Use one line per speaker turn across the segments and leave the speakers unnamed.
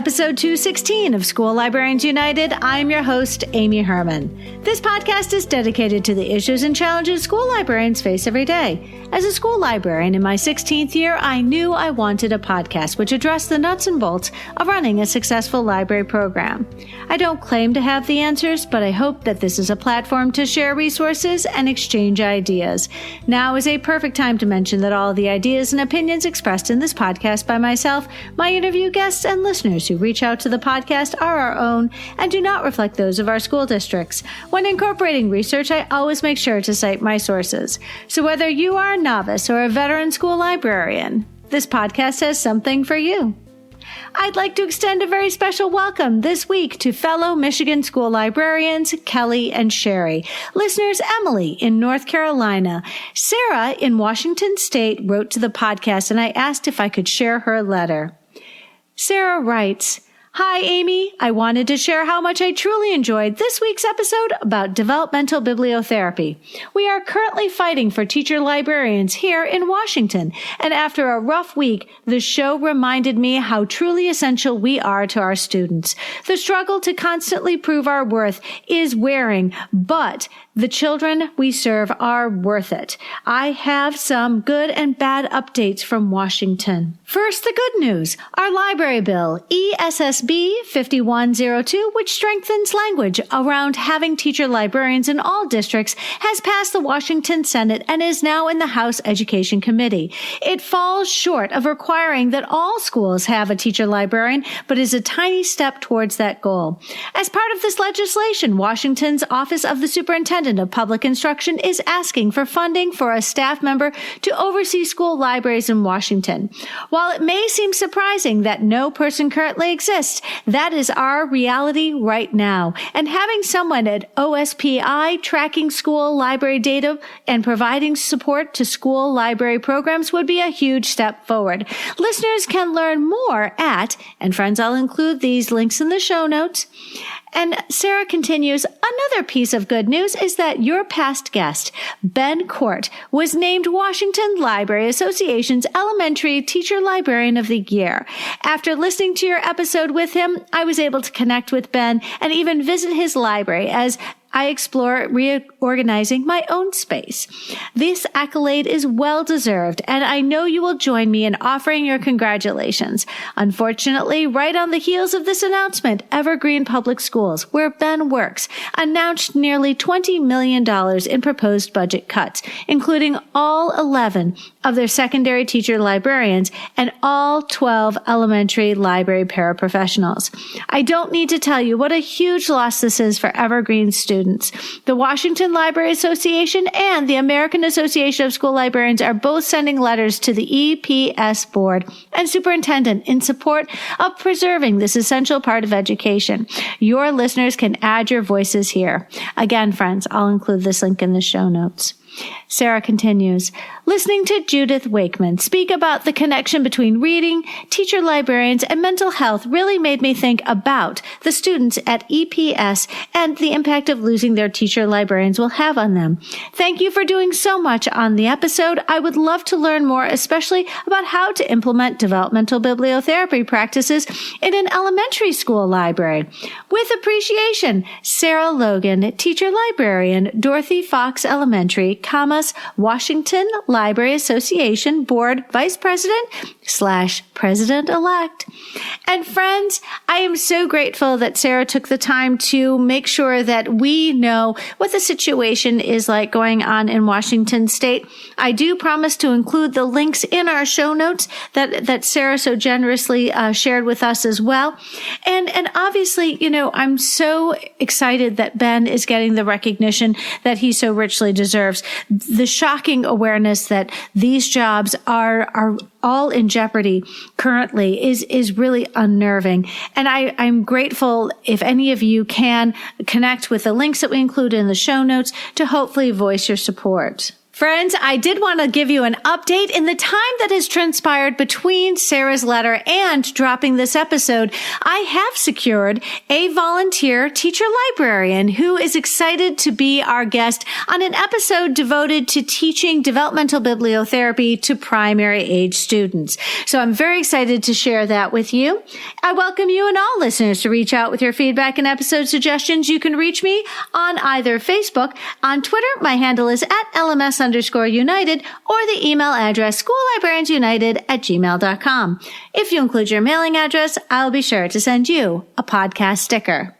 episode 216 of School Librarians United. I'm your host, Amy Herman. This podcast is dedicated to the issues and challenges school librarians face every day. As a school librarian in my 16th year, I knew I wanted a podcast which addressed the nuts and bolts of running a successful library program. I don't claim to have the answers, but I hope that this is a platform to share resources and exchange ideas. Now is a perfect time to mention that all the ideas and opinions expressed in this podcast by myself, my interview guests, and listeners who reach out to the podcast are our own and do not reflect those of our school districts. When incorporating research, I always make sure to cite my sources. So whether you are a novice or a veteran school librarian, this podcast has something for you. I'd like to extend a very special welcome this week to fellow Michigan school librarians, Kelly and Sherry. Listeners Emily in North Carolina. Sarah in Washington State wrote to the podcast, and I asked if I could share her letter. Sarah writes, "Hi, Amy. I wanted to share how much I truly enjoyed this week's episode about developmental bibliotherapy. We are currently fighting for teacher librarians here in Washington, and after a rough week, the show reminded me how truly essential we are to our students. The struggle to constantly prove our worth is wearing, but the children we serve are worth it. I have some good and bad updates from Washington. First, the good news. Our library bill, ESSB 5102, which strengthens language around having teacher librarians in all districts, has passed the Washington Senate and is now in the House Education Committee. It falls short of requiring that all schools have a teacher librarian, but is a tiny step towards that goal. As part of this legislation, Washington's Office of the Superintendent of Public Instruction is asking for funding for a staff member to oversee school libraries in Washington. While it may seem surprising that no person currently exists, that is our reality right now. And having someone at OSPI tracking school library data and providing support to school library programs would be a huge step forward. Listeners can learn more at, and friends, I'll include these links in the show notes. And Sarah continues, another piece of good news is that your past guest, Ben Kort, was named Washington Library Association's Elementary Teacher Librarian of the Year. After listening to your episode with him, I was able to connect with Ben and even visit his library as I explore reorganizing my own space. This accolade is well-deserved, and I know you will join me in offering your congratulations. Unfortunately, right on the heels of this announcement, Evergreen Public Schools, where Ben works, announced nearly $20 million in proposed budget cuts, including all 11 of their secondary teacher librarians and all 12 elementary library paraprofessionals. I don't need to tell you what a huge loss this is for Evergreen students. The Washington Library Association and the American Association of School Librarians are both sending letters to the EPS board and superintendent in support of preserving this essential part of education. Your listeners can add your voices here. Again, friends, I'll include this link in the show notes. Sarah continues, listening to Judith Wakeman speak about the connection between reading, teacher librarians, and mental health really made me think about the students at EPS and the impact of losing their teacher librarians will have on them. Thank you for doing so much on the episode. I would love to learn more, especially about how to implement developmental bibliotherapy practices in an elementary school library. With appreciation, Sarah Logan, teacher librarian, Dorothy Fox Elementary, Washington Library Association Board Vice President / President-elect. And friends, I am so grateful that Sarah took the time to make sure that we know what the situation is like going on in Washington State. I do promise to include the links in our show notes that Sarah so generously shared with us as well. And obviously, I'm so excited that Ben is getting the recognition that he so richly deserves. The shocking awareness that these jobs are all in jeopardy currently is really unnerving. And I'm grateful if any of you can connect with the links that we include in the show notes to hopefully voice your support. Friends, I did want to give you an update. In the time that has transpired between Sarah's letter and dropping this episode, I have secured a volunteer teacher librarian who is excited to be our guest on an episode devoted to teaching developmental bibliotherapy to primary age students. So I'm very excited to share that with you. I welcome you and all listeners to reach out with your feedback and episode suggestions. You can reach me on either Facebook, on Twitter, my handle is at LMS_United, or the email address schoollibrariansunited@gmail.com. If you include your mailing address, I'll be sure to send you a podcast sticker.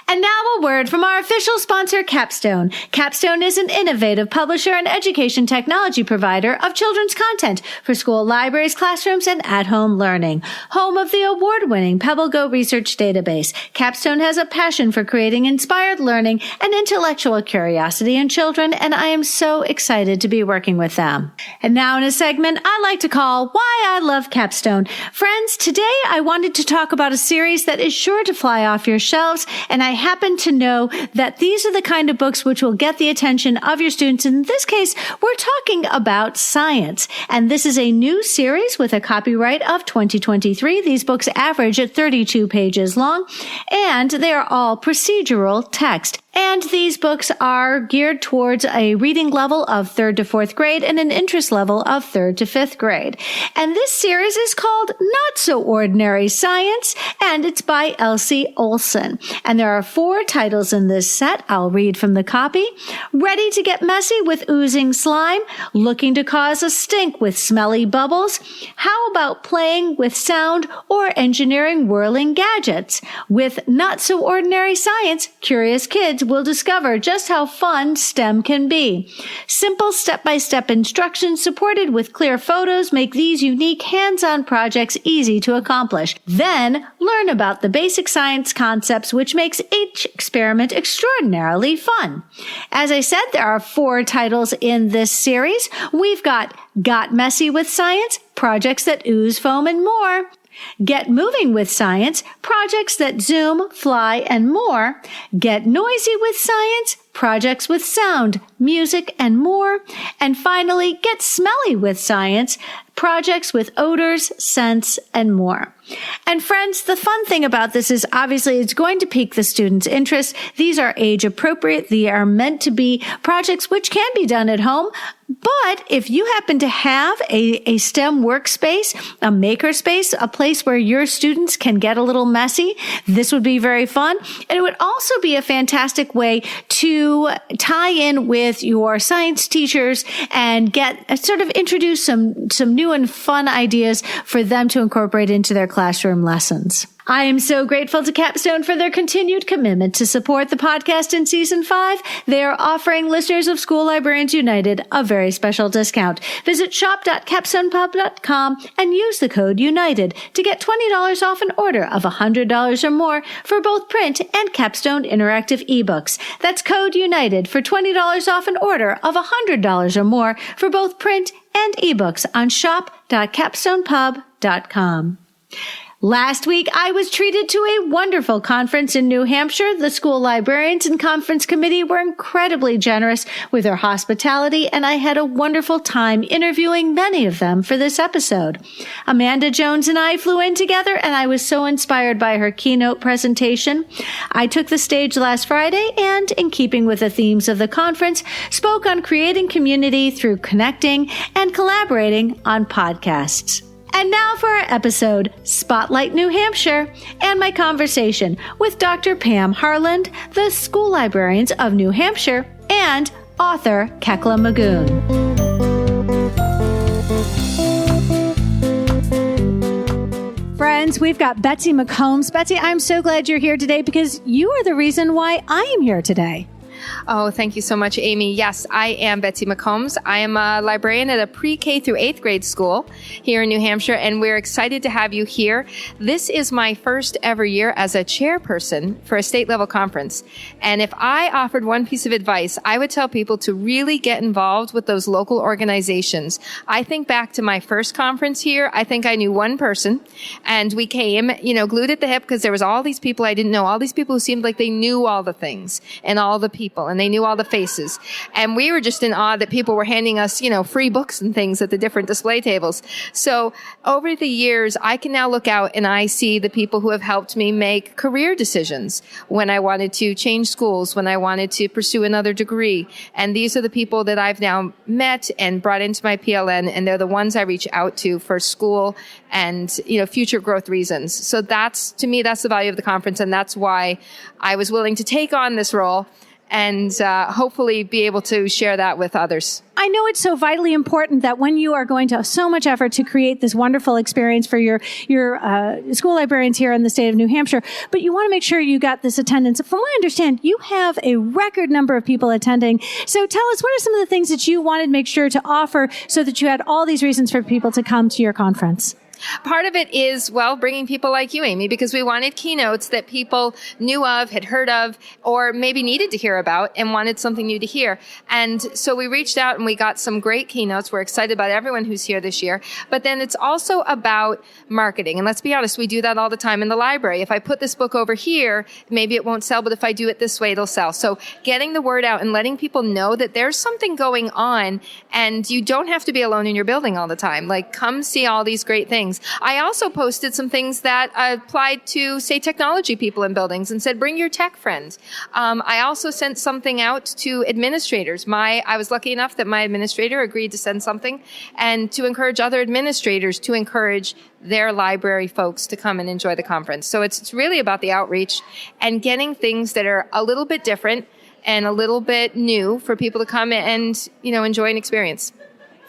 And now a word from our official sponsor, Capstone. Capstone is an innovative publisher and education technology provider of children's content for school libraries, classrooms, and at-home learning. Home of the award-winning PebbleGo research database, Capstone has a passion for creating inspired learning and intellectual curiosity in children, and I am so excited to be working with them. And now in a segment I like to call Why I Love Capstone. Friends, today I wanted to talk about a series that is sure to fly off your shelves, and I happen to know that these are the kind of books which will get the attention of your students. In this case, we're talking about science. And this is a new series with a copyright of 2023. These books average at 32 pages long, and they are all procedural text. And these books are geared towards a reading level of 3rd to 4th grade and an interest level of 3rd to 5th grade. And this series is called Not So Ordinary Science, and it's by Elsie Olson. And there are 4 titles in this set. I'll read from the copy. Ready to get messy with oozing slime? Looking to cause a stink with smelly bubbles? How about playing with sound or engineering whirling gadgets? With Not So Ordinary Science, curious kids will discover just how fun STEM can be. Simple step-by-step instructions supported with clear photos make these unique hands-on projects easy to accomplish. Then, learn about the basic science concepts, which makes each experiment extraordinarily fun. As I said, there are 4 titles in this series. We've got Messy with Science, Projects That Ooze Foam and More. Get Moving with Science, Projects That Zoom, Fly, and More. Get Noisy with Science, Projects with Sound, Music, and More. And finally, Get Smelly with Science, Projects with Odors, Scents, and More. And friends, the fun thing about this is obviously it's going to pique the students' interest. These are age appropriate. They are meant to be projects which can be done at home. But if you happen to have a STEM workspace, a makerspace, a place where your students can get a little messy, this would be very fun. And it would also be a fantastic way to tie in with your science teachers and get sort of introduce some new and fun ideas for them to incorporate into their classroom lessons. I am so grateful to Capstone for their continued commitment to support the podcast in Season 5. They are offering listeners of School Librarians United a very special discount. Visit shop.capstonepub.com and use the code UNITED to get $20 off an order of $100 or more for both print and Capstone interactive ebooks. That's code UNITED for $20 off an order of $100 or more for both print and ebooks on shop.capstonepub.com. Last week, I was treated to a wonderful conference in New Hampshire. The school librarians and conference committee were incredibly generous with their hospitality, and I had a wonderful time interviewing many of them for this episode. Amanda Jones and I flew in together, and I was so inspired by her keynote presentation. I took the stage last Friday and, in keeping with the themes of the conference, spoke on creating community through connecting and collaborating on podcasts. And now for our episode, Spotlight New Hampshire, and my conversation with Dr. Pam Harland, the School Librarians of New Hampshire, and author Kekla Magoon. Friends, we've got Betsy McCombs. Betsy, I'm so glad you're here today because you are the reason why I am here today.
Oh, thank you so much, Amy. Yes, I am Betsy McCombs. I am a librarian at a pre-K through 8th grade school here in New Hampshire, and we're excited to have you here. This is my first ever year as a chairperson for a state level conference. And if I offered one piece of advice, I would tell people to really get involved with those local organizations. I think back to my first conference here, I think I knew one person, and we came, glued at the hip because there was all these people I didn't know, all these people who seemed like they knew all the things and all the people. people and they knew all the faces. And we were just in awe that people were handing us, free books and things at the different display tables. So over the years, I can now look out and I see the people who have helped me make career decisions when I wanted to change schools, when I wanted to pursue another degree. And these are the people that I've now met and brought into my PLN, and they're the ones I reach out to for school and, future growth reasons. So to me, that's the value of the conference, and that's why I was willing to take on this role and hopefully be able to share that with others.
I know it's so vitally important that when you are going to so much effort to create this wonderful experience for your school librarians here in the state of New Hampshire, but you want to make sure you got this attendance. From what I understand, you have a record number of people attending. So tell us, what are some of the things that you wanted to make sure to offer so that you had all these reasons for people to come to your conference?
Part of it is, bringing people like you, Amy, because we wanted keynotes that people knew of, had heard of, or maybe needed to hear about and wanted something new to hear. And so we reached out and we got some great keynotes. We're excited about everyone who's here this year. But then it's also about marketing. And let's be honest, we do that all the time in the library. If I put this book over here, maybe it won't sell, but if I do it this way, it'll sell. So getting the word out and letting people know that there's something going on and you don't have to be alone in your building all the time. Like, come see all these great things. I also posted some things that applied to, say, technology people in buildings and said, bring your tech friends. I also sent something out to administrators. I was lucky enough that my administrator agreed to send something and to encourage other administrators to encourage their library folks to come and enjoy the conference. So it's really about the outreach and getting things that are a little bit different and a little bit new for people to come and, enjoy an experience.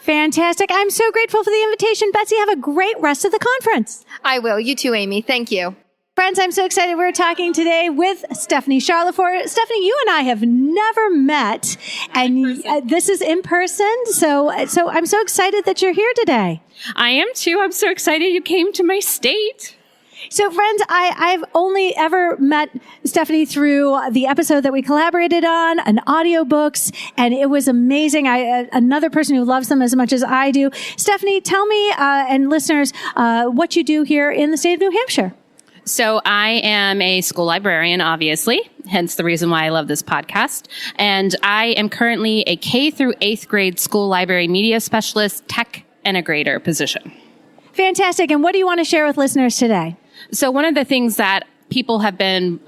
Fantastic. I'm so grateful for the invitation. Betsy, have a great rest of the conference.
I will. You too, Amy. Thank you.
Friends, I'm so excited. We're talking today with Stephanie Charlefort. Stephanie, you and I have never met, and this is in person. So I'm so excited that you're here today.
I am too. I'm so excited you came to my state.
So friends, I've only ever met Stephanie through the episode that we collaborated on, an audiobooks, and it was amazing. Another person who loves them as much as I do. Stephanie, tell me, and listeners, what you do here in the state of New Hampshire.
So I am a school librarian, obviously, hence the reason why I love this podcast. And I am currently a K through 8th grade school library media specialist, tech integrator position.
Fantastic. And what do you want to share with listeners today?
So one of the things that people have been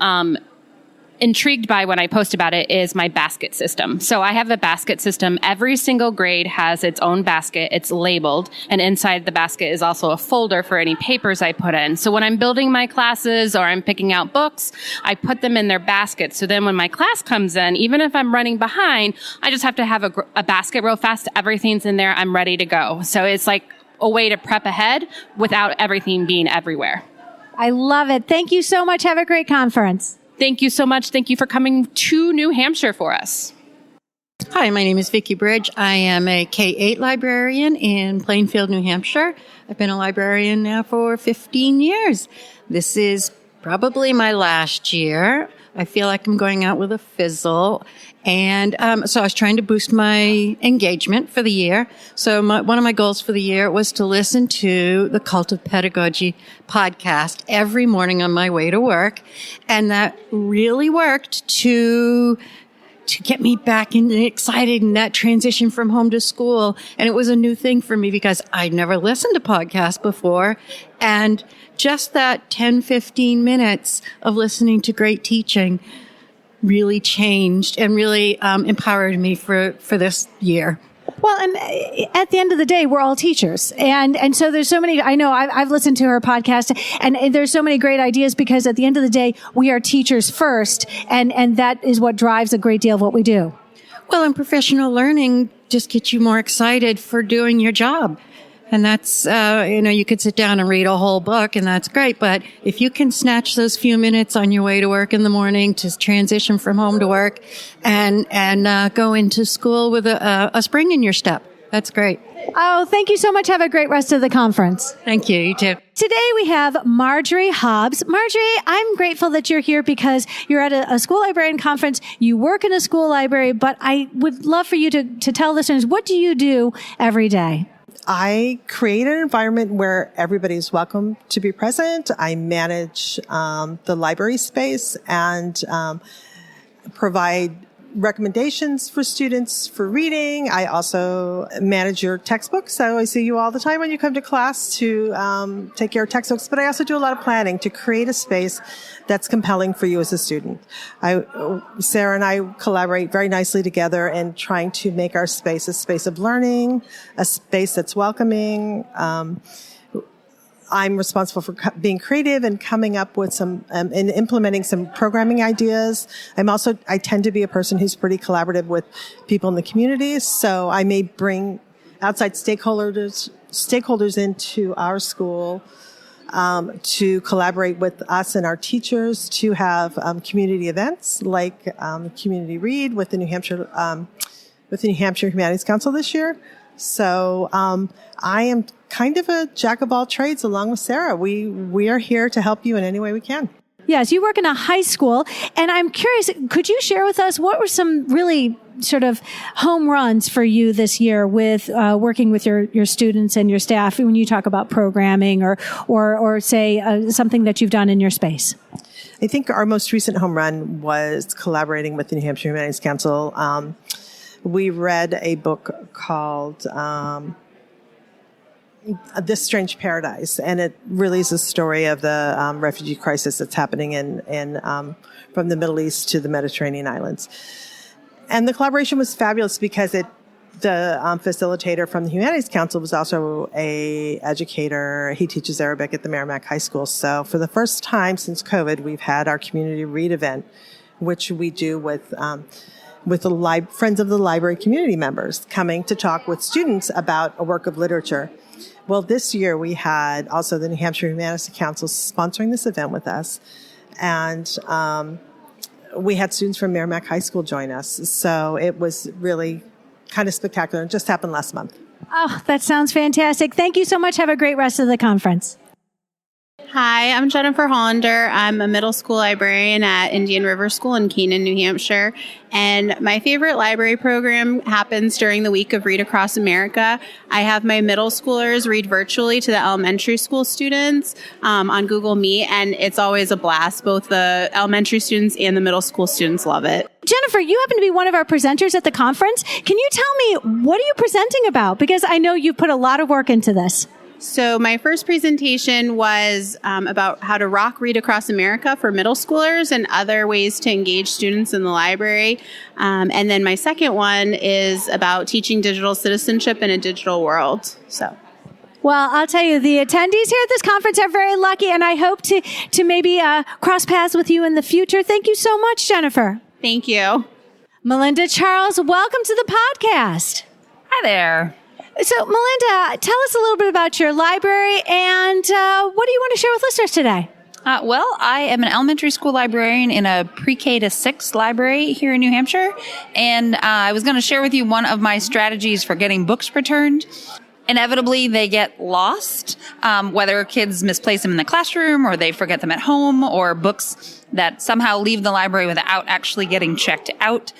intrigued by when I post about it is my basket system. So I have a basket system. Every single grade has its own basket. It's labeled. And inside the basket is also a folder for any papers I put in. So when I'm building my classes or I'm picking out books, I put them in their basket. So then when my class comes in, even if I'm running behind, I just have to have a basket real fast. Everything's in there. I'm ready to go. So it's like a way to prep ahead without everything being everywhere.
I love it. Thank you so much. Have a great conference.
Thank you so much. Thank you for coming to New Hampshire for us.
Hi, my name is Vicki Bridge. I am a K-8 librarian in Plainfield, New Hampshire. I've been a librarian now for 15 years. This is probably my last year. I feel like I'm going out with a fizzle. And so I was trying to boost my engagement for the year. So one of my goals for the year was to listen to the Cult of Pedagogy podcast every morning on my way to work. And that really worked to get me back excited in that transition from home to school. And it was a new thing for me because I'd never listened to podcasts before. And just that 10, 15 minutes of listening to great teaching really changed and really empowered me for this year.
Well, and at the end of the day, we're all teachers. And so there's so many, I know I've listened to her podcast and there's so many great ideas because at the end of the day, we are teachers first. And that is what drives a great deal of what we do.
Well, and professional learning just gets you more excited for doing your job. And that's, you could sit down and read a whole book and that's great. But if you can snatch those few minutes on your way to work in the morning to transition from home to work and go into school with a spring in your step, that's great.
Oh, thank you so much. Have a great rest of the conference.
Thank you. You too.
Today we have Marjorie Hobbs. Marjorie, I'm grateful that you're here because you're at a school librarian conference. You work in a school library, but I would love for you to tell listeners, what do you do every day?
I create an environment where everybody's welcome to be present. I manage the library space and provide recommendations for students for reading. I also manage your textbooks. So I see you all the time when you come to class to take care of textbooks. But I also do a lot of planning to create a space that's compelling for you as a student. Sarah and I collaborate very nicely together in trying to make our space a space of learning, a space that's welcoming. I'm responsible for being creative and coming up with some, and implementing some programming ideas. I tend to be a person who's pretty collaborative with people in the community. So I may bring outside stakeholders into our school, to collaborate with us and our teachers to have, community events like, Community Read with the New Hampshire Humanities Council this year. So, I am kind of a jack of all trades along with Sarah. We are here to help you in any way we can.
Yes, you work in a high school, and I'm curious, could you share with us what were some really sort of home runs for you this year with working with your students and your staff when you talk about programming or say something that you've done in your space?
I think our most recent home run was collaborating with the New Hampshire Humanities Council. We read a book called This Strange Paradise, and it really is a story of the refugee crisis that's happening in from the Middle East to the Mediterranean islands. And the collaboration was fabulous because the facilitator from the Humanities Council was also a educator. He teaches Arabic at the Merrimack High School. So for the first time since COVID, we've had our Community Read event, which we do with the Friends of the Library community members coming to talk with students about a work of literature. Well, this year we had also the New Hampshire Humanities Council sponsoring this event with us. And we had students from Merrimack High School join us. So it was really kind of spectacular. It just happened last month.
Oh, that sounds fantastic. Thank you so much. Have a great rest of the conference.
Hi, I'm Jennifer Hollander. I'm a middle school librarian at Indian River School in Keenan, New Hampshire. And my favorite library program happens during the week of Read Across America. I have my middle schoolers read virtually to the elementary school students on Google Meet, and it's always a blast. Both the elementary students and the middle school students love it.
Jennifer, you happen to be one of our presenters at the conference. Can you tell me, what are you presenting about? Because I know you put a lot of work into this.
So my first presentation was about how to rock Read Across America for middle schoolers and other ways to engage students in the library. And then my second one is about teaching digital citizenship in a digital world.
Well, I'll tell you, the attendees here at this conference are very lucky, and I hope to maybe cross paths with you in the future. Thank you so much, Jennifer.
Thank you.
Melinda Charles, welcome to the podcast.
Hi there.
So, Melinda, tell us a little bit about your library and what do you want to share with listeners today?
Well, I am an elementary school librarian in a pre-K to 6 library here in New Hampshire, and I was going to share with you one of my strategies for getting books returned. Inevitably, they get lost, whether kids misplace them in the classroom or they forget them at home, or books that somehow leave the library without actually getting checked out.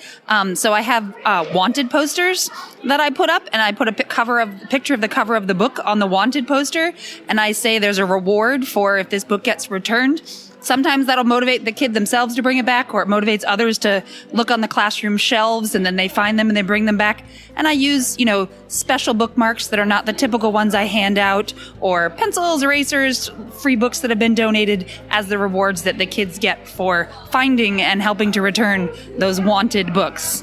So I have wanted posters that I put up, and I put a picture of the cover of the book on the wanted poster, and I say there's a reward for if this book gets returned. Sometimes that'll motivate the kid themselves to bring it back, or it motivates others to look on the classroom shelves, and then they find them and they bring them back. And I use, special bookmarks that are not the typical ones I hand out, or pencils, erasers, free books that have been donated as the rewards that the kids get for finding and helping to return those wanted books.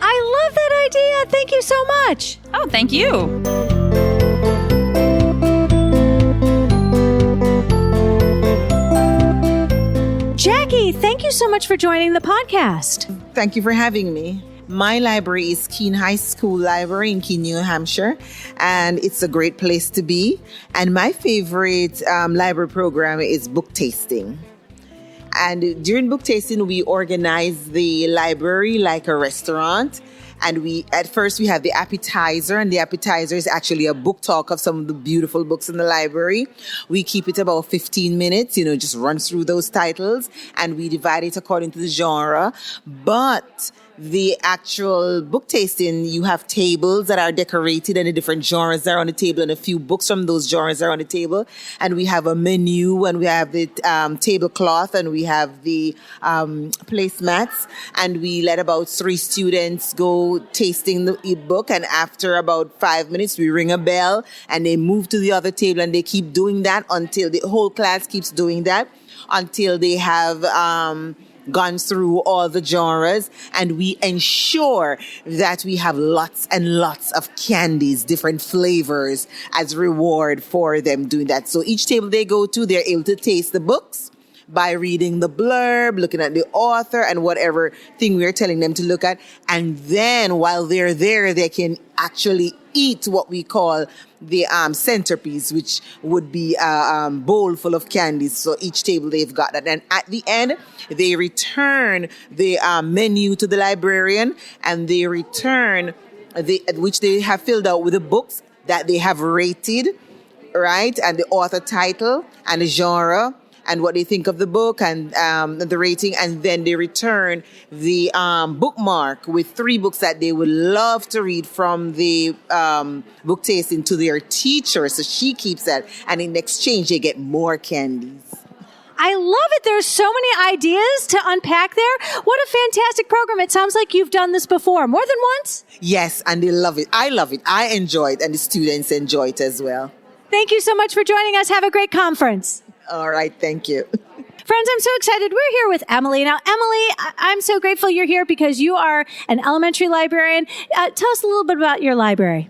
I love that idea. Thank you so much.
Oh, thank you.
Jackie, thank you so much for joining the podcast.
Thank you for having me. My library is Keene High School Library in Keene, New Hampshire, and it's a great place to be. And my favorite library program is book tasting. And during book tasting, we organize the library like a restaurant, And at first we have the appetizer, and the appetizer is actually a book talk of some of the beautiful books in the library. We keep it about 15 minutes, just run through those titles, and we divide it according to the genre. But the actual book tasting, you have tables that are decorated and the different genres are on the table, and a few books from those genres are on the table. And we have a menu, and we have the tablecloth, and we have the placemats, and we let about 3 students go tasting the ebook. And after about 5 minutes, we ring a bell, and they move to the other table, and they keep doing that until the whole class keeps doing that until they have gone through all the genres, and we ensure that we have lots and lots of candies, different flavors as reward for them doing that. So each table they go to, they're able to taste the books by reading the blurb, looking at the author and whatever thing we're telling them to look at. And then while they're there, they can actually eat what we call the centerpiece, which would be a bowl full of candies. So each table they've got that. And at the end, they return the menu to the librarian, and they return which they have filled out with the books that they have rated, right? And the author title and the genre and what they think of the book and the rating. And then they return the bookmark with 3 books that they would love to read from the book tasting to their teacher. So she keeps that. And in exchange, they get more candies.
I love it. There's so many ideas to unpack there. What a fantastic program. It sounds like you've done this before more than once.
Yes, and they love it. I love it. I enjoy it, and the students enjoy it as well.
Thank you so much for joining us. Have a great conference.
All right. Thank you.
Friends, I'm so excited. We're here with Emily. Now, Emily, I'm so grateful you're here because you are an elementary librarian. Tell us a little bit about your library.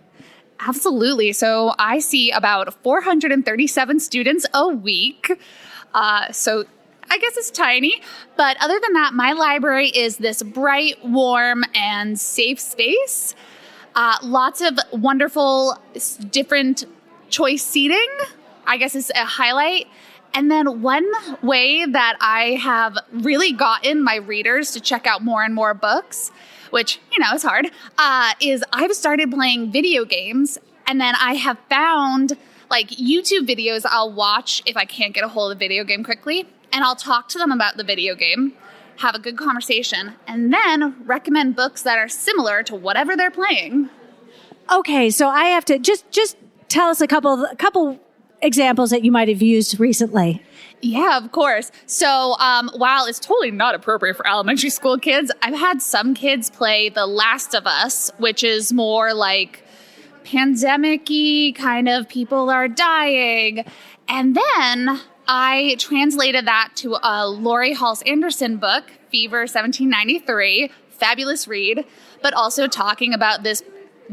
Absolutely. So I see about 437 students a week. So I guess it's tiny. But other than that, my library is this bright, warm, and safe space. Lots of wonderful, different choice seating, I guess is a highlight. And then one way that I have really gotten my readers to check out more and more books, which, is hard, is I've started playing video games. And then I have found YouTube videos I'll watch if I can't get a hold of the video game quickly. And I'll talk to them about the video game, have a good conversation, and then recommend books that are similar to whatever they're playing.
Okay, so I have to just tell us a couple examples that you might have used recently.
Yeah, of course. So while it's totally not appropriate for elementary school kids, I've had some kids play The Last of Us, which is more like pandemic-y, kind of people are dying. And then I translated that to a Laurie Halse Anderson book, Fever 1793, fabulous read, but also talking about this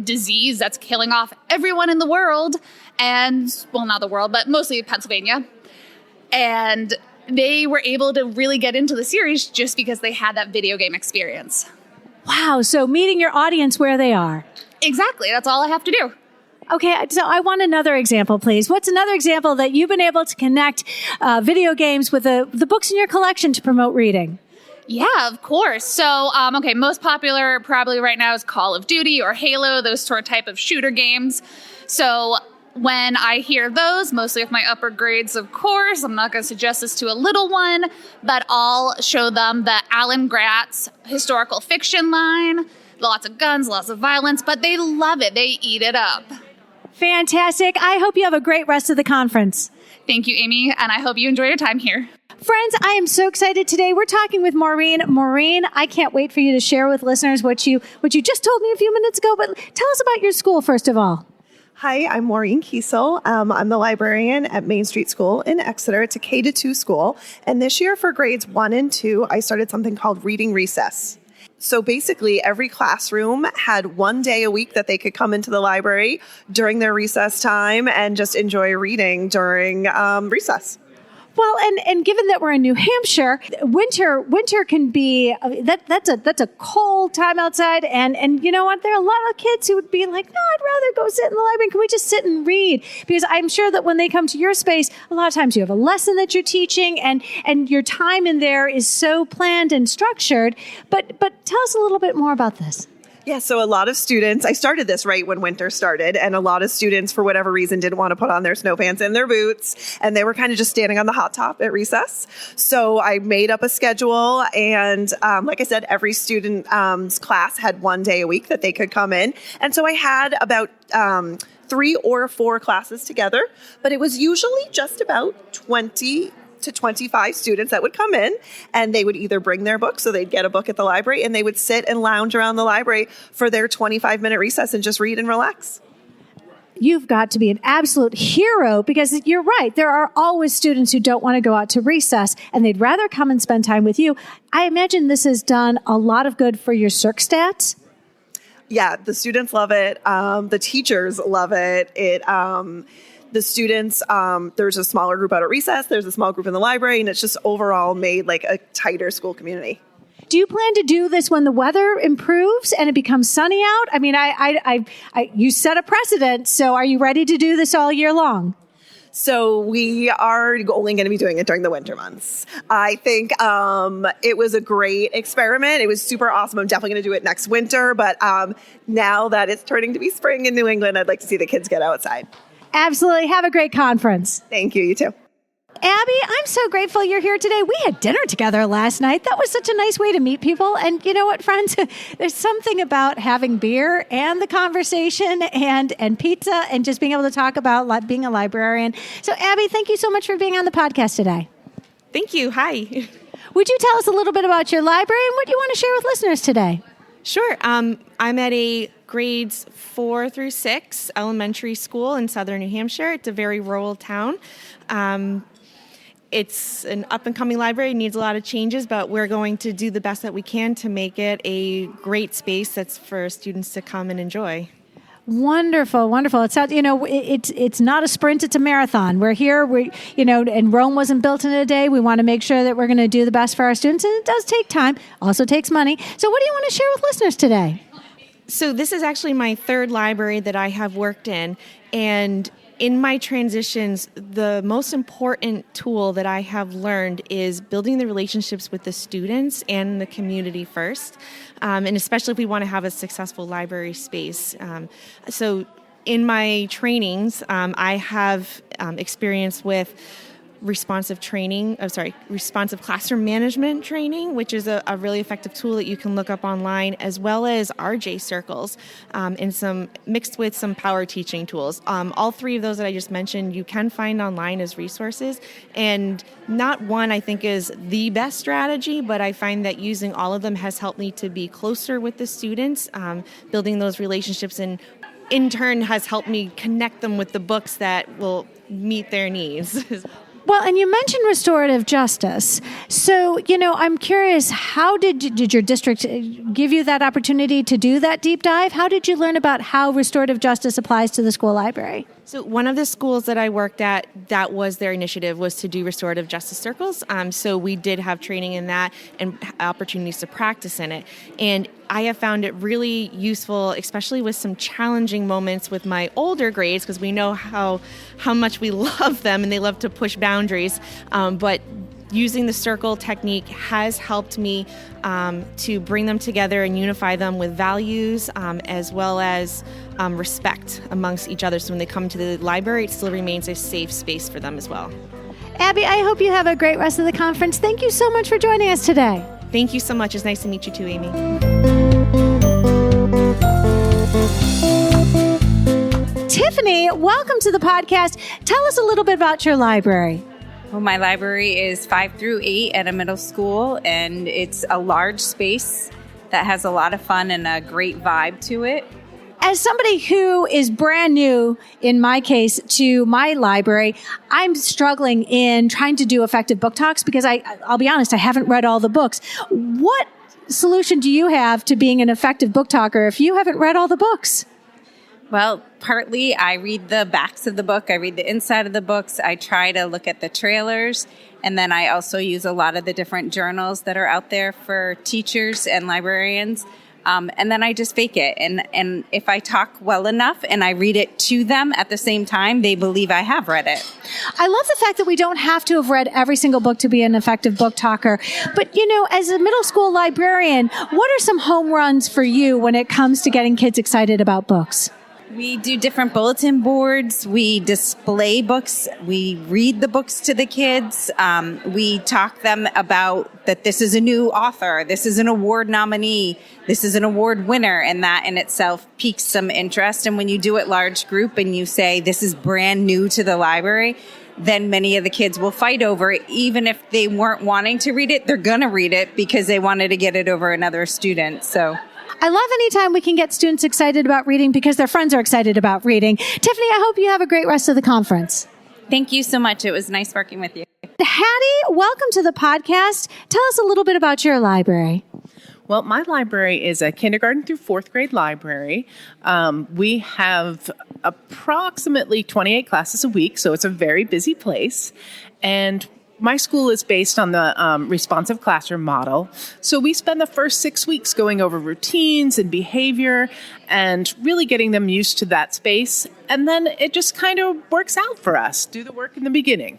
disease that's killing off everyone in the world, and, well, not the world, but mostly Pennsylvania. And they were able to really get into the series just because they had that video game experience.
Wow, so meeting your audience where they are.
Exactly, that's all I have to do.
Okay, so I want another example, please. What's another example that you've been able to connect video games with the books in your collection to promote reading?
Yeah, of course. So, most popular probably right now is Call of Duty or Halo, those sort of type of shooter games. So when I hear those, mostly with my upper grades, of course, I'm not going to suggest this to a little one, but I'll show them the Alan Gratz historical fiction line. Lots of guns, lots of violence, but they love it. They eat it up.
Fantastic. I hope you have a great rest of the conference.
Thank you, Amy, and I hope you enjoy your time here.
Friends, I am so excited today. We're talking with Maureen. Maureen, I can't wait for you to share with listeners what you just told me a few minutes ago, but tell us about your school first of all.
Hi, I'm Maureen Kiesel. I'm the librarian at Main Street School in Exeter. It's a K-2 school. And this year for grades 1 and 2, I started something called Reading Recess. So basically, every classroom had one day a week that they could come into the library during their recess time and just enjoy reading during recess.
Well, and given that we're in New Hampshire, winter can be that's a cold time outside, and you know what? There are a lot of kids who would be like, no, I'd rather go sit in the library. Can we just sit and read? Because I'm sure that when they come to your space, a lot of times you have a lesson that you're teaching, and your time in there is so planned and structured. But tell us a little bit more about this.
Yeah, so a lot of students, I started this right when winter started, and a lot of students, for whatever reason, didn't want to put on their snow pants and their boots, and they were kind of just standing on the hot top at recess. So I made up a schedule, and like I said, every student's class had 1 day a week that they could come in. And so I had about 3 or 4 classes together, but it was usually just about 20 to 25 students that would come in, and they would either bring their book, so they'd get a book at the library, and they would sit and lounge around the library for their 25-minute recess and just read and relax.
You've got to be an absolute hero, because you're right. There are always students who don't want to go out to recess, and they'd rather come and spend time with you. I imagine this has done a lot of good for your circ stats.
Yeah, the students love it. The teachers love it. The students, there's a smaller group out at recess, there's a small group in the library, and it's just overall made like a tighter school community.
Do you plan to do this when the weather improves and it becomes sunny out? I mean, you set a precedent, so are you ready to do this all year long?
So we are only going to be doing it during the winter months. I think it was a great experiment. It was super awesome. I'm definitely going to do it next winter, but now that it's turning to be spring in New England, I'd like to see the kids get outside.
Absolutely. Have a great conference.
Thank you. You too.
Abby, I'm so grateful you're here today. We had dinner together last night. That was such a nice way to meet people. And you know what, friends? There's something about having beer and the conversation and pizza and just being able to talk about being a librarian. So, Abby, thank you so much for being on the podcast today.
Thank you. Hi.
Would you tell us a little bit about your library and what you want to share with listeners today?
Sure. I'm at a grades 4 through 6 elementary school in southern New Hampshire. It's a very rural town. It's an up-and-coming library. It needs a lot of changes, but we're going to do the best that we can to make it a great space that's for students to come and enjoy.
Wonderful, wonderful. It's not, it's not a sprint; it's a marathon. We're here, and Rome wasn't built in a day. We want to make sure that we're going to do the best for our students, and it does take time. Also takes money. So, what do you want to share with listeners today?
So, this is actually my 3rd library that I have worked in, and in my transitions, the most important tool that I have learned is building the relationships with the students and the community first, and especially if we want to have a successful library space. So in my trainings, I have experience with responsive classroom management training, which is a really effective tool that you can look up online, as well as RJ circles, and some mixed with some power teaching tools. All 3 of those that I just mentioned, you can find online as resources, and not one I think is the best strategy, but I find that using all of them has helped me to be closer with the students, building those relationships, and in turn has helped me connect them with the books that will meet their needs.
Well, and you mentioned restorative justice. So, I'm curious, how did your district give you that opportunity to do that deep dive? How did you learn about how restorative justice applies to the school library?
So one of the schools that I worked at, that was their initiative, was to do restorative justice circles. So we did have training in that and opportunities to practice in it. And I have found it really useful, especially with some challenging moments with my older grades, because we know how much we love them and they love to push boundaries. But using the circle technique has helped me to bring them together and unify them with values, as well as respect amongst each other. So when they come to the library, it still remains a safe space for them as well.
Abby, I hope you have a great rest of the conference. Thank you so much for joining us today.
Thank you so much. It's nice to meet you too, Amy.
Tiffany, welcome to the podcast. Tell us a little bit about your library.
Well, my library is 5 through 8 at a middle school, and it's a large space that has a lot of fun and a great vibe to it.
As somebody who is brand new, in my case, to my library, I'm struggling in trying to do effective book talks because I'll be honest, I haven't read all the books. What solution do you have to being an effective book talker if you haven't read all the books?
Well, partly I read the backs of the book. I read the inside of the books. I try to look at the trailers. And then I also use a lot of the different journals that are out there for teachers and librarians. And then I just fake it. And if I talk well enough and I read it to them at the same time, they believe I have read it.
I love the fact that we don't have to have read every single book to be an effective book talker. But, as a middle school librarian, what are some home runs for you when it comes to getting kids excited about books?
We do different bulletin boards. We display books. We read the books to the kids. We talk them about that this is a new author. This is an award nominee. This is an award winner. And that in itself piques some interest. And when you do it large group and you say this is brand new to the library, then many of the kids will fight over it. Even if they weren't wanting to read it, they're going to read it because they wanted to get it over another student. So
I love anytime we can get students excited about reading because their friends are excited about reading. Tiffany, I hope you have a great rest of the conference.
Thank you so much. It was nice working with you.
Hattie, welcome to the podcast. Tell us a little bit about your library.
Well, my library is a kindergarten through fourth grade library. We have approximately 28 classes a week, so it's a very busy place. And my school is based on the responsive classroom model. So we spend the first 6 weeks going over routines and behavior and really getting them used to that space. And then it just kind of works out for us. Do the work in the beginning.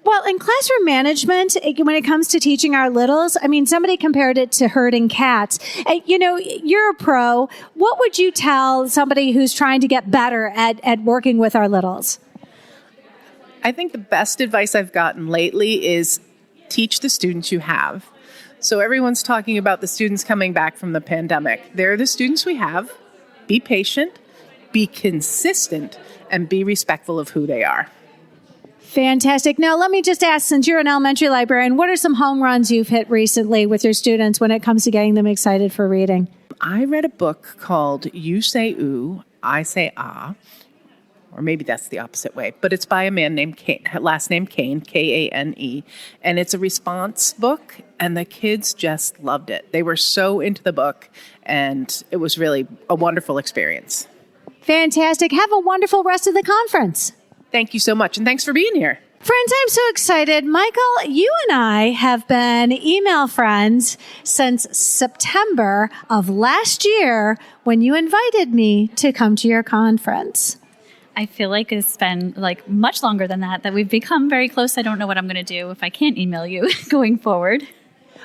Well, in classroom management, when it comes to teaching our littles, somebody compared it to herding cats. You're a pro. What would you tell somebody who's trying to get better at working with our littles?
I think the best advice I've gotten lately is teach the students you have. So everyone's talking about the students coming back from the pandemic. They're the students we have. Be patient, be consistent, and be respectful of who they are.
Fantastic. Now, let me just ask, since you're an elementary librarian, what are some home runs you've hit recently with your students when it comes to getting them excited for reading?
I read a book called You Say Ooh, I Say Ah. Or maybe that's the opposite way, but it's by a man named Kane, last name Kane, Kane, and it's a response book, and the kids just loved it. They were so into the book, and it was really a wonderful experience.
Fantastic. Have a wonderful rest of the conference.
Thank you so much, and thanks for being here.
Friends, I'm so excited. Michael, you and I have been email friends since September of last year when you invited me to come to your conference.
I feel like it's been much longer than that we've become very close. I don't know what I'm going to do if I can't email you going forward.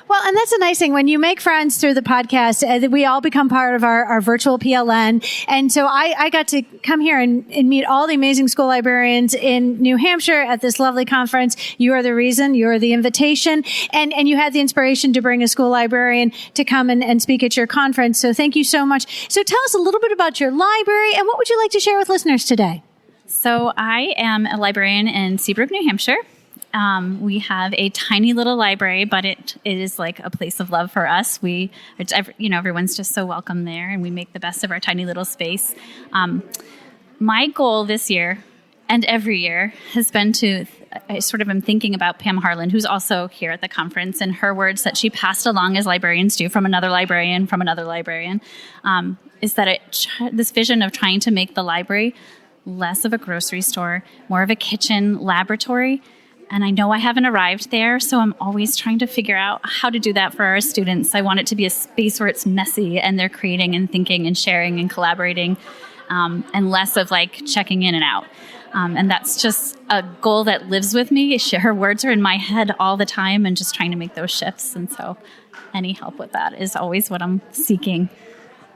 Well, and that's a nice thing. When you make friends through the podcast, we all become part of our virtual PLN. And so I got to come here and meet all the amazing school librarians in New Hampshire at this lovely conference. You are the reason. You are the invitation. And you had the inspiration to bring a school librarian to come and speak at your conference. So thank you so much. So tell us a little bit about your library and what would you like to share with listeners today?
So I am a librarian in Seabrook, New Hampshire. We have a tiny little library, but it is like a place of love for us. Everyone's just so welcome there, and we make the best of our tiny little space. My goal this year and every year has been I sort of am thinking about Pam Harland, who's also here at the conference, and her words that she passed along as librarians do from another librarian, is that this vision of trying to make the library less of a grocery store, more of a kitchen laboratory. And I know I haven't arrived there, so I'm always trying to figure out how to do that for our students. I want it to be a space where it's messy and they're creating and thinking and sharing and collaborating, and less of checking in and out. And that's just a goal that lives with me. Her words are in my head all the time and just trying to make those shifts. And so any help with that is always what I'm seeking.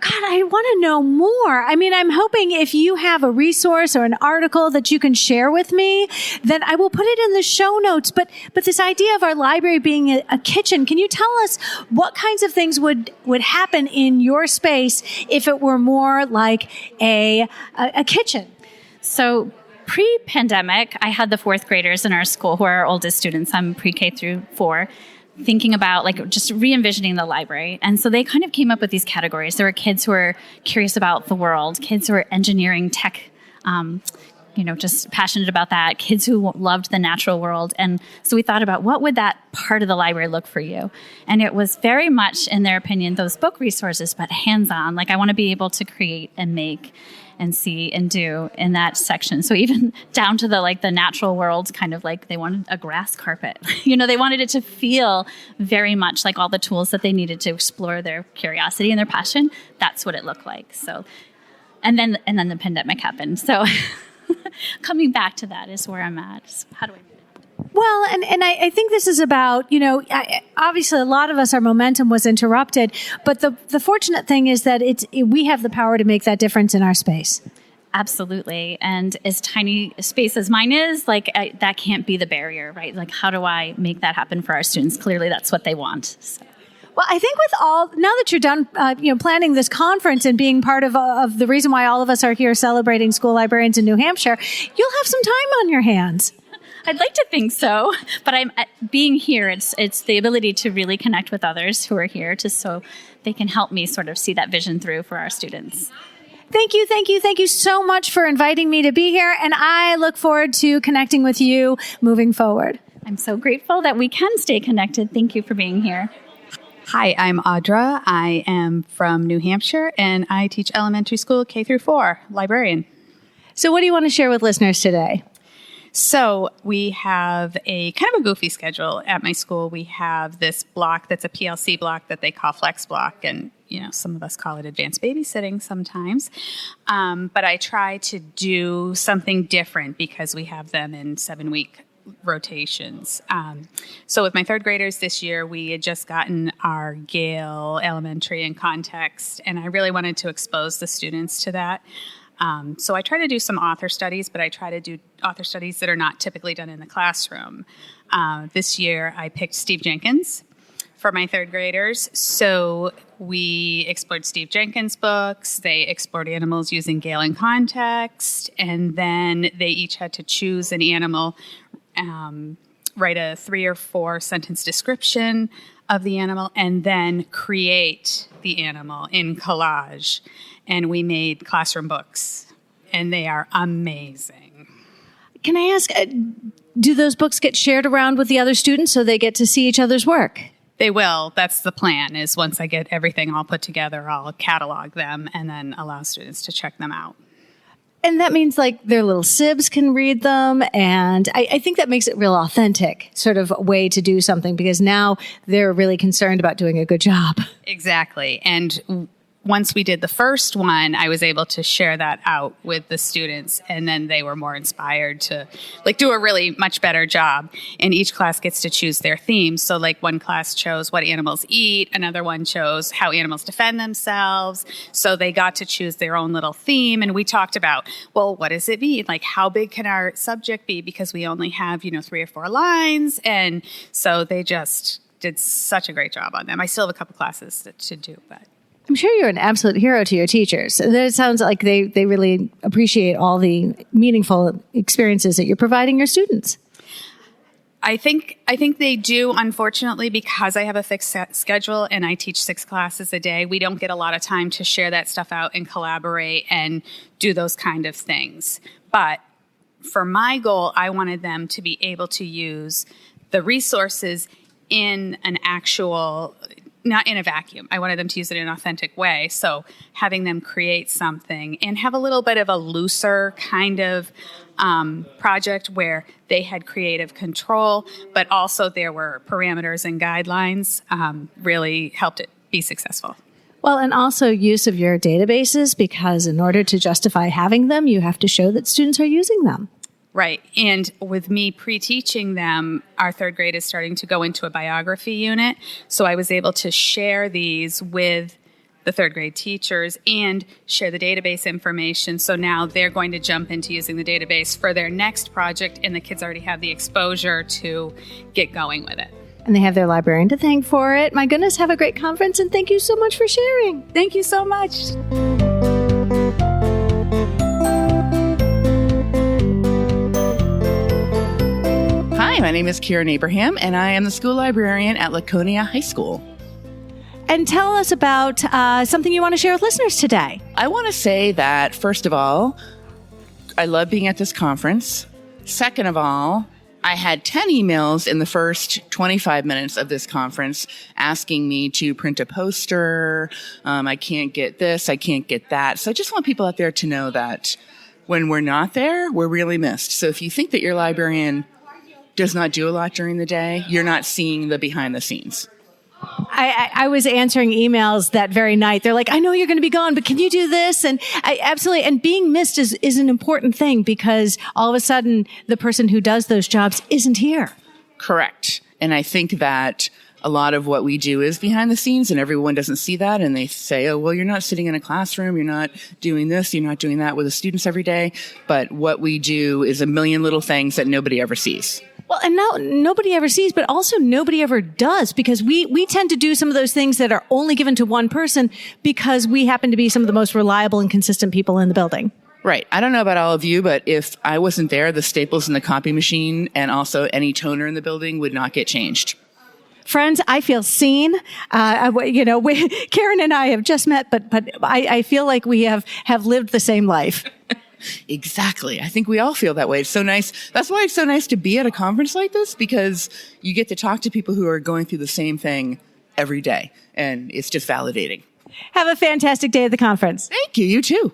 God, I want to know more. I'm hoping if you have a resource or an article that you can share with me, then I will put it in the show notes. But this idea of our library being a kitchen, can you tell us what kinds of things would happen in your space if it were more like a kitchen?
So pre-pandemic, I had the fourth graders in our school who are our oldest students. I'm pre-K through 4. Thinking about just re-envisioning the library. And so they kind of came up with these categories. There were kids who were curious about the world, kids who were engineering, tech, just passionate about that, kids who loved the natural world. And so we thought about what would that part of the library look for you? And it was very much, in their opinion, those book resources, but hands-on. I want to be able to create and make. and see and do in that section. So even down to the natural world, kind of like they wanted a grass carpet. They wanted it to feel very much like all the tools that they needed to explore their curiosity and their passion. That's what it looked like. So, and then the pandemic happened. So coming back to that is where I'm at. So how do I?
Well, and I think this is about, obviously a lot of us, our momentum was interrupted, but the fortunate thing is that we have the power to make that difference in our space.
Absolutely. And as tiny a space as mine is, that can't be the barrier, right? Like, how do I make that happen for our students? Clearly, that's what they want. So.
Well, I think now that you're done, planning this conference and being part of the reason why all of us are here celebrating school librarians in New Hampshire, you'll have some time on your hands.
I'd like to think so, but being here, it's the ability to really connect with others who are here so they can help me sort of see that vision through for our students.
Thank you so much for inviting me to be here, and I look forward to connecting with you moving forward.
I'm so grateful that we can stay connected. Thank you for being here.
Hi, I'm Audra. I am from New Hampshire, and I teach elementary school K through 4, librarian.
So what do you want to share with listeners today?
So we have a kind of a goofy schedule at my school. We have this block that's a PLC block that they call Flex Block, and some of us call it advanced babysitting sometimes. But I try to do something different because we have them in 7-week rotations. So with my third graders this year, we had just gotten our Gale Elementary in context, and I really wanted to expose the students to that. So I try to do some author studies, but I try to do author studies that are not typically done in the classroom. This year, I picked Steve Jenkins for my third graders. So we explored Steve Jenkins' books. They explored animals using Gale in context, and then they each had to choose an animal, write a 3 or 4 sentence description of the animal, and then create the animal in collage. And we made classroom books, and they are amazing.
Can I ask, do those books get shared around with the other students so they get to see each other's work?
They will. That's the plan, is once I get everything all put together, I'll catalog them and then allow students to check them out.
And that means their little sibs can read them. And I think that makes it real authentic sort of way to do something, because now they're really concerned about doing a good job.
Exactly. And once we did the first one, I was able to share that out with the students, and then they were more inspired to do a really much better job. And each class gets to choose their theme. So one class chose what animals eat, another one chose how animals defend themselves. So they got to choose their own little theme. And we talked about, well, what does it mean? How big can our subject be? Because we only have, 3 or 4 lines. And so they just did such a great job on them. I still have a couple classes to do, but
I'm sure you're an absolute hero to your teachers. It sounds like they really appreciate all the meaningful experiences that you're providing your students.
I think they do, unfortunately, because I have a fixed schedule and I teach 6 classes a day. We don't get a lot of time to share that stuff out and collaborate and do those kind of things. But for my goal, I wanted them to be able to use the resources in an actual, not in a vacuum. I wanted them to use it in an authentic way. So having them create something and have a little bit of a looser kind of project where they had creative control, but also there were parameters and guidelines really helped it be successful.
Well, and also use of your databases, because in order to justify having them, you have to show that students are using them.
Right. And with me pre-teaching them, our third grade is starting to go into a biography unit. So I was able to share these with the third grade teachers and share the database information. So now they're going to jump into using the database for their next project, and the kids already have the exposure to get going with it.
And they have their librarian to thank for it. My goodness, have a great conference, and thank you so much for sharing.
Thank you so much.
Hi, my name is Karen Abraham, and I am the school librarian at Laconia High School.
And tell us about something you want to share with listeners today.
I want to say that, first of all, I love being at this conference. Second of all, I had 10 emails in the first 25 minutes of this conference asking me to print a poster. I can't get this. I can't get that. So I just want people out there to know that when we're not there, we're really missed. So if you think that your librarian does not do a lot during the day, you're not seeing the behind the scenes.
I was answering emails that very night. They're like, I know you're going to be gone, but can you do this? And absolutely. And being missed is an important thing because all of a sudden the person who does those jobs isn't here.
Correct. And I think that a lot of what we do is behind the scenes and everyone doesn't see that. And they say, oh, well, you're not sitting in a classroom. You're not doing this. You're not doing that with the students every day. But what we do is a million little things that nobody ever sees.
Well, and now nobody ever sees, but also nobody ever does because we tend to do some of those things that are only given to one person because we happen to be some of the most reliable and consistent people in the building.
Right. I don't know about all of you, but if I wasn't there, the staples in the copy machine and also any toner in the building would not get changed.
Friends, I feel seen. Karen and I have just met, but I feel like we have lived the same life.
Exactly. I think we all feel that way. It's so nice. That's why it's so nice to be at a conference like this because you get to talk to people who are going through the same thing every day. And it's just validating.
Have a fantastic day at the conference.
Thank you. You too.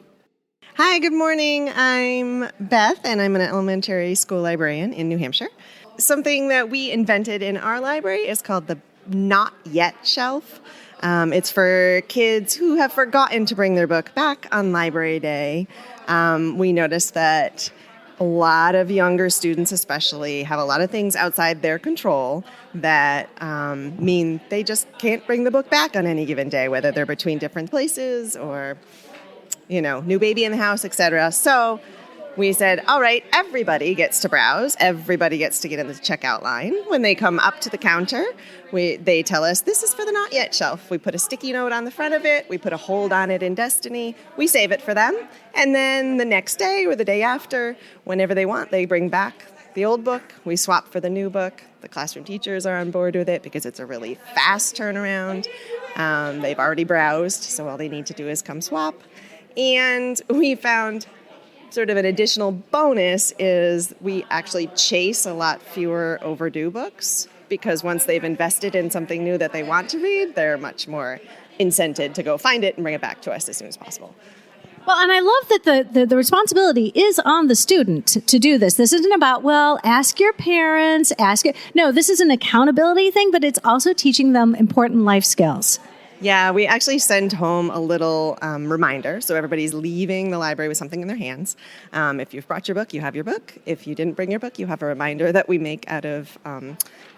Hi, good morning. I'm Beth, and I'm an elementary school librarian in New Hampshire. Something that we invented in our library is called the Not Yet shelf. It's for kids who have forgotten to bring their book back on library day. We noticed that a lot of younger students especially have a lot of things outside their control that mean they just can't bring the book back on any given day, whether they're between different places or, new baby in the house, etc. So we said, all right, everybody gets to browse. Everybody gets to get in the checkout line. When they come up to the counter, they tell us, this is for the Not Yet shelf. We put a sticky note on the front of it. We put a hold on it in Destiny. We save it for them. And then the next day or the day after, whenever they want, they bring back the old book. We swap for the new book. The classroom teachers are on board with it because it's a really fast turnaround. They've already browsed, so all they need to do is come swap. And we found sort of an additional bonus is we actually chase a lot fewer overdue books because once they've invested in something new that they want to read, they're much more incented to go find it and bring it back to us as soon as possible.
Well, and I love that the responsibility is on the student to do this. This isn't about, ask your parents, No, this is an accountability thing, but it's also teaching them important life skills.
Yeah, we actually send home a little reminder, so everybody's leaving the library with something in their hands. If you've brought your book, you have your book. If you didn't bring your book, you have a reminder that we make out of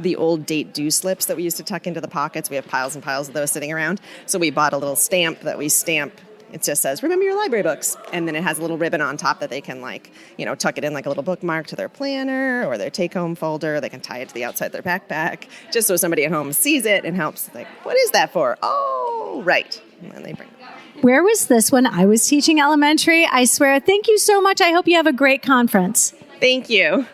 the old date due slips that we used to tuck into the pockets. We have piles and piles of those sitting around. So we bought a little stamp that we stamp. It just says, remember your library books. And then it has a little ribbon on top that they can tuck it in like a little bookmark to their planner or their take-home folder. They can tie it to the outside of their backpack just so somebody at home sees it and helps. Like, what is that for? Oh, right. And then they bring it.
Where was this when I was teaching elementary? I swear. Thank you so much. I hope you have a great conference.
Thank you.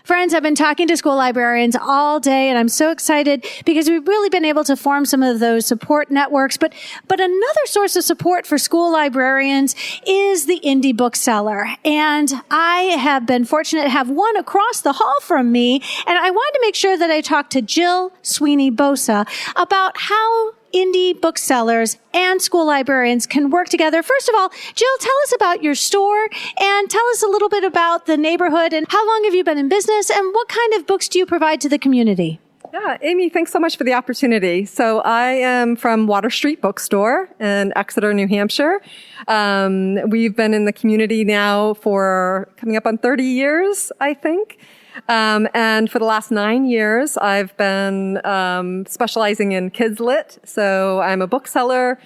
Friends, I've been talking to school librarians all day, and I'm so excited because we've really been able to form some of those support networks. But another source of support for school librarians is the indie bookseller. And I have been fortunate to have one across the hall from me. And I wanted to make sure that I talked to Jill Sweeney-Bosa about how indie booksellers and school librarians can work together. First of all, Jill, tell us about your store and tell us a little bit about the neighborhood and how long have you been in business and what kind of books do you provide to the community?
Yeah, Amy, thanks so much for the opportunity. So I am from Water Street Bookstore in Exeter, New Hampshire. We've been in the community now for coming up on 30 years, I think. And for the last 9 years, I've been specializing in kids lit. So I'm a bookseller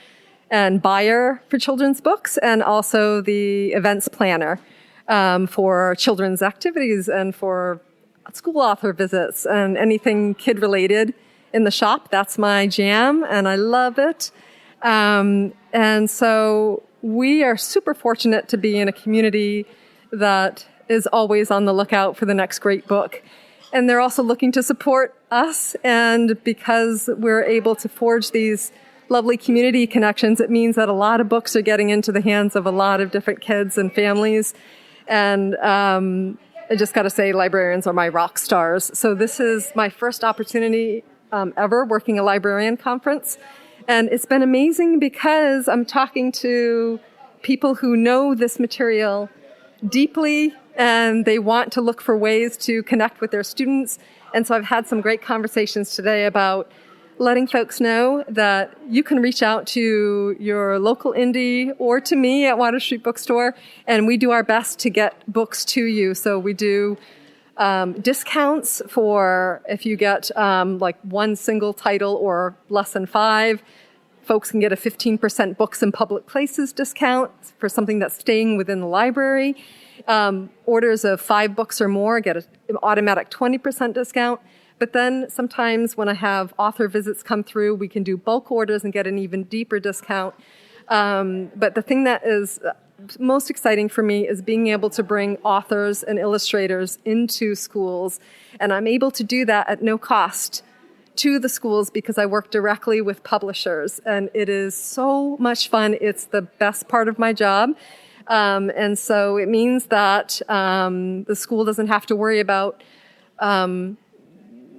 and buyer for children's books and also the events planner for children's activities and for school author visits and anything kid related in the shop. That's my jam and I love it. And so we are super fortunate to be in a community that is always on the lookout for the next great book. And they're also looking to support us. And because we're able to forge these lovely community connections, it means that a lot of books are getting into the hands of a lot of different kids and families. And I just got to say, librarians are my rock stars. So this is my first opportunity ever working a librarian conference. And it's been amazing because I'm talking to people who know this material deeply and they want to look for ways to connect with their students. And so I've had some great conversations today about letting folks know that you can reach out to your local indie or to me at Water Street Bookstore, and we do our best to get books to you. So we do discounts for if you get like one single title or less than 5. Folks can get a 15% books in public places discount for something that's staying within the library. Orders of 5 books or more get an automatic 20% discount. But then sometimes when I have author visits come through, we can do bulk orders and get an even deeper discount. But the thing that is most exciting for me is being able to bring authors and illustrators into schools. And I'm able to do that at no cost to the schools because I work directly with publishers. And it is so much fun. It's the best part of my job. And so it means that the school doesn't have to worry about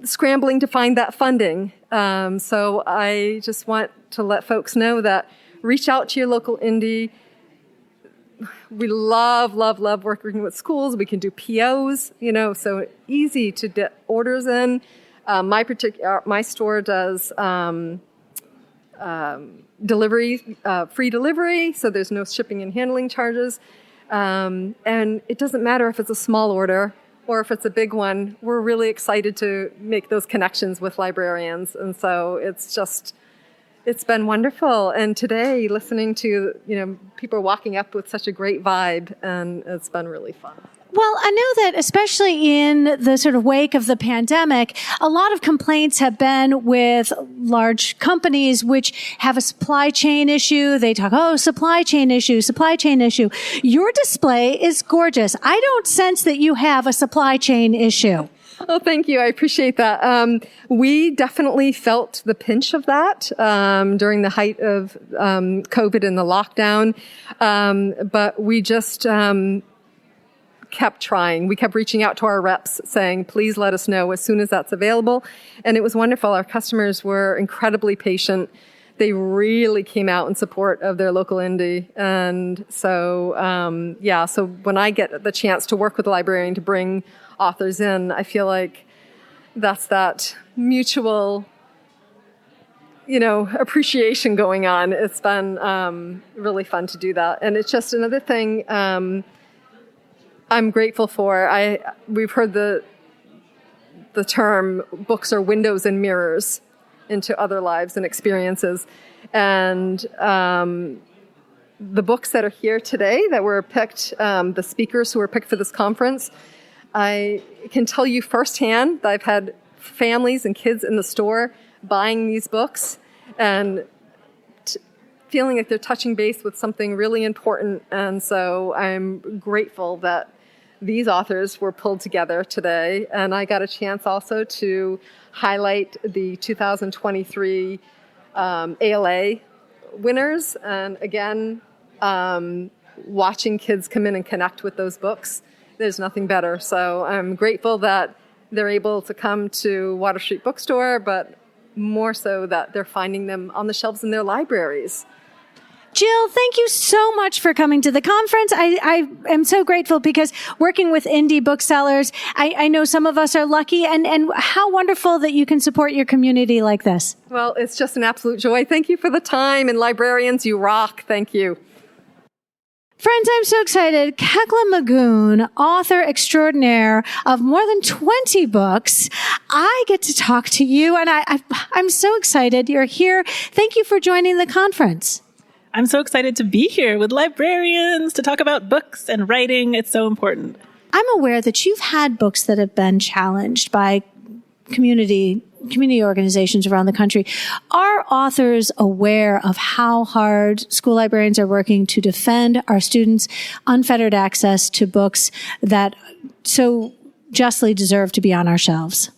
scrambling to find that funding. So I just want to let folks know that reach out to your local indie. We love working with schools. We can do POs, so easy to get orders in. My store does delivery, free delivery, so there's no shipping and handling charges. And it doesn't matter if it's a small order or if it's a big one. We're really excited to make those connections with librarians. And so it's been wonderful. And today, listening to, people walking up with such a great vibe, and it's been really fun.
Well, I know that especially in the sort of wake of the pandemic, a lot of complaints have been with large companies which have a supply chain issue. They talk, supply chain issue. Your display is gorgeous. I don't sense that you have a supply chain issue.
Oh, thank you. I appreciate that. We definitely felt the pinch of that during the height of COVID and the lockdown. But we just kept trying. We kept reaching out to our reps saying, please let us know as soon as that's available. And it was wonderful. Our customers were incredibly patient. They really came out in support of their local indie. And so, so when I get the chance to work with a librarian to bring authors in, I feel like that's that mutual, appreciation going on. It's been really fun to do that. And it's just another thing I'm grateful for. We've heard the term books are windows and mirrors into other lives and experiences. And the books that are here today that were picked, the speakers who were picked for this conference, I can tell you firsthand that I've had families and kids in the store buying these books and feeling like they're touching base with something really important. And so I'm grateful that these authors were pulled together today. And I got a chance also to highlight the 2023 ALA winners. And again, watching kids come in and connect with those books, there's nothing better. So I'm grateful that they're able to come to Water Street Bookstore, but more so that they're finding them on the shelves in their libraries.
Jill, thank you so much for coming to the conference. I am so grateful because working with indie booksellers, I know some of us are lucky, and how wonderful that you can support your community like this.
Well, it's just an absolute joy. Thank you for the time, and librarians, you rock. Thank you.
Friends, I'm so excited. Kekla Magoon, author extraordinaire of more than 20 books. I get to talk to you, and I'm so excited you're here. Thank you for joining the conference.
I'm so excited to be here with librarians to talk about books and writing. It's so important.
I'm aware that you've had books that have been challenged by community organizations around the country. Are authors aware of how hard school librarians are working to defend our students' unfettered access to books that so justly deserve to be on our shelves?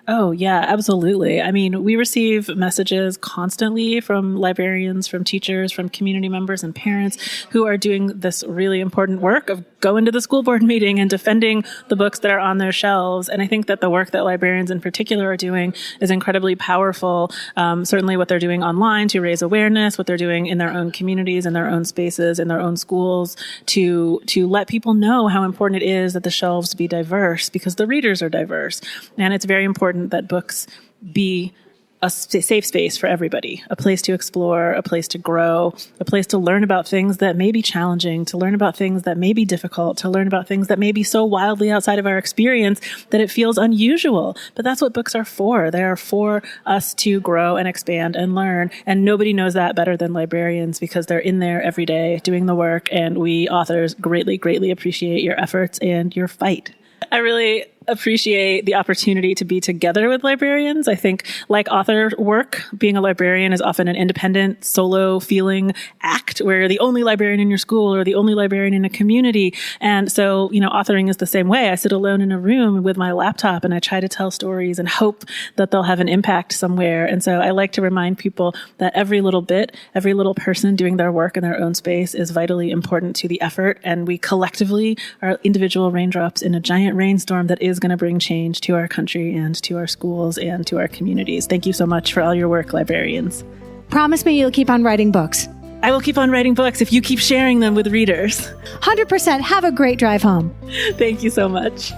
Oh, yeah, absolutely. I mean, we receive messages constantly from librarians, from teachers, from community members and parents who are doing this really important work of going to the school board meeting and defending the books that are on their shelves. And I think that the work that librarians in particular are doing is incredibly powerful. Certainly what they're doing online to raise awareness, what they're doing in their own communities, in their own spaces, in their own schools to let people know how important it is that the shelves be diverse, because the readers are diverse. And it's very important that books be a safe space for everybody, a place to explore, a place to grow, a place to learn about things that may be challenging, to learn about things that may be difficult, to learn about things that may be so wildly outside of our experience that it feels unusual. But that's what books are for. They are for us to grow and expand and learn. And nobody knows that better than librarians, because they're in there every day doing the work. And we authors greatly, greatly appreciate your efforts and your fight. I really appreciate the opportunity to be together with librarians. I think, like author work, being a librarian is often an independent, solo feeling act where you're the only librarian in your school or the only librarian in a community. And so, authoring is the same way. I sit alone in a room with my laptop and I try to tell stories and hope that they'll have an impact somewhere. And so I like to remind people that every little bit, every little person doing their work in their own space is vitally important to the effort. And we collectively are individual raindrops in a giant rainstorm that is going to bring change to our country and to our schools and to our communities. Thank you so much for all your work, librarians.
Promise me you'll keep on writing books.
I will keep on writing books if you keep sharing them with readers.
100%. Have a great drive home.
Thank you so much.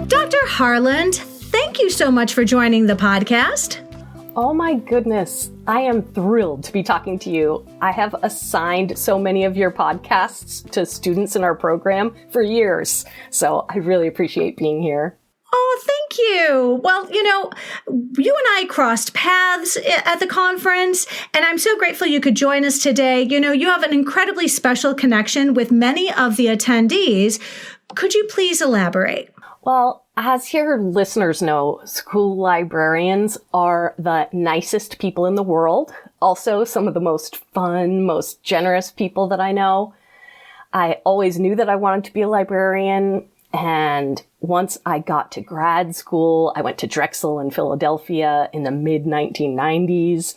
Dr. Harland, thank you so much for joining the podcast.
Oh my goodness, I am thrilled to be talking to you. I have assigned so many of your podcasts to students in our program for years, so I really appreciate being here.
Oh, thank you. Well, you and I crossed paths at the conference, and I'm so grateful you could join us today. You have an incredibly special connection with many of the attendees. Could you please elaborate?
Well, as your listeners know, school librarians are the nicest people in the world. Also, some of the most fun, most generous people that I know. I always knew that I wanted to be a librarian. And once I got to grad school, I went to Drexel in Philadelphia in the mid-1990s.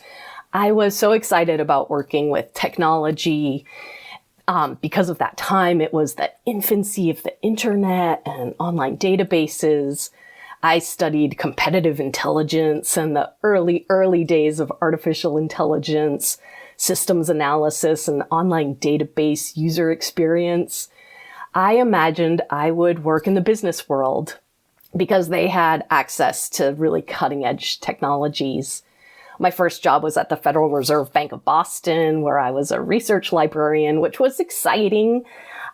I was so excited about working with technology. Because of that time, it was the infancy of the internet and online databases. I studied competitive intelligence and the early days of artificial intelligence, systems analysis, and online database user experience. I imagined I would work in the business world because they had access to really cutting edge technologies. My first job was at the Federal Reserve Bank of Boston, where I was a research librarian, which was exciting.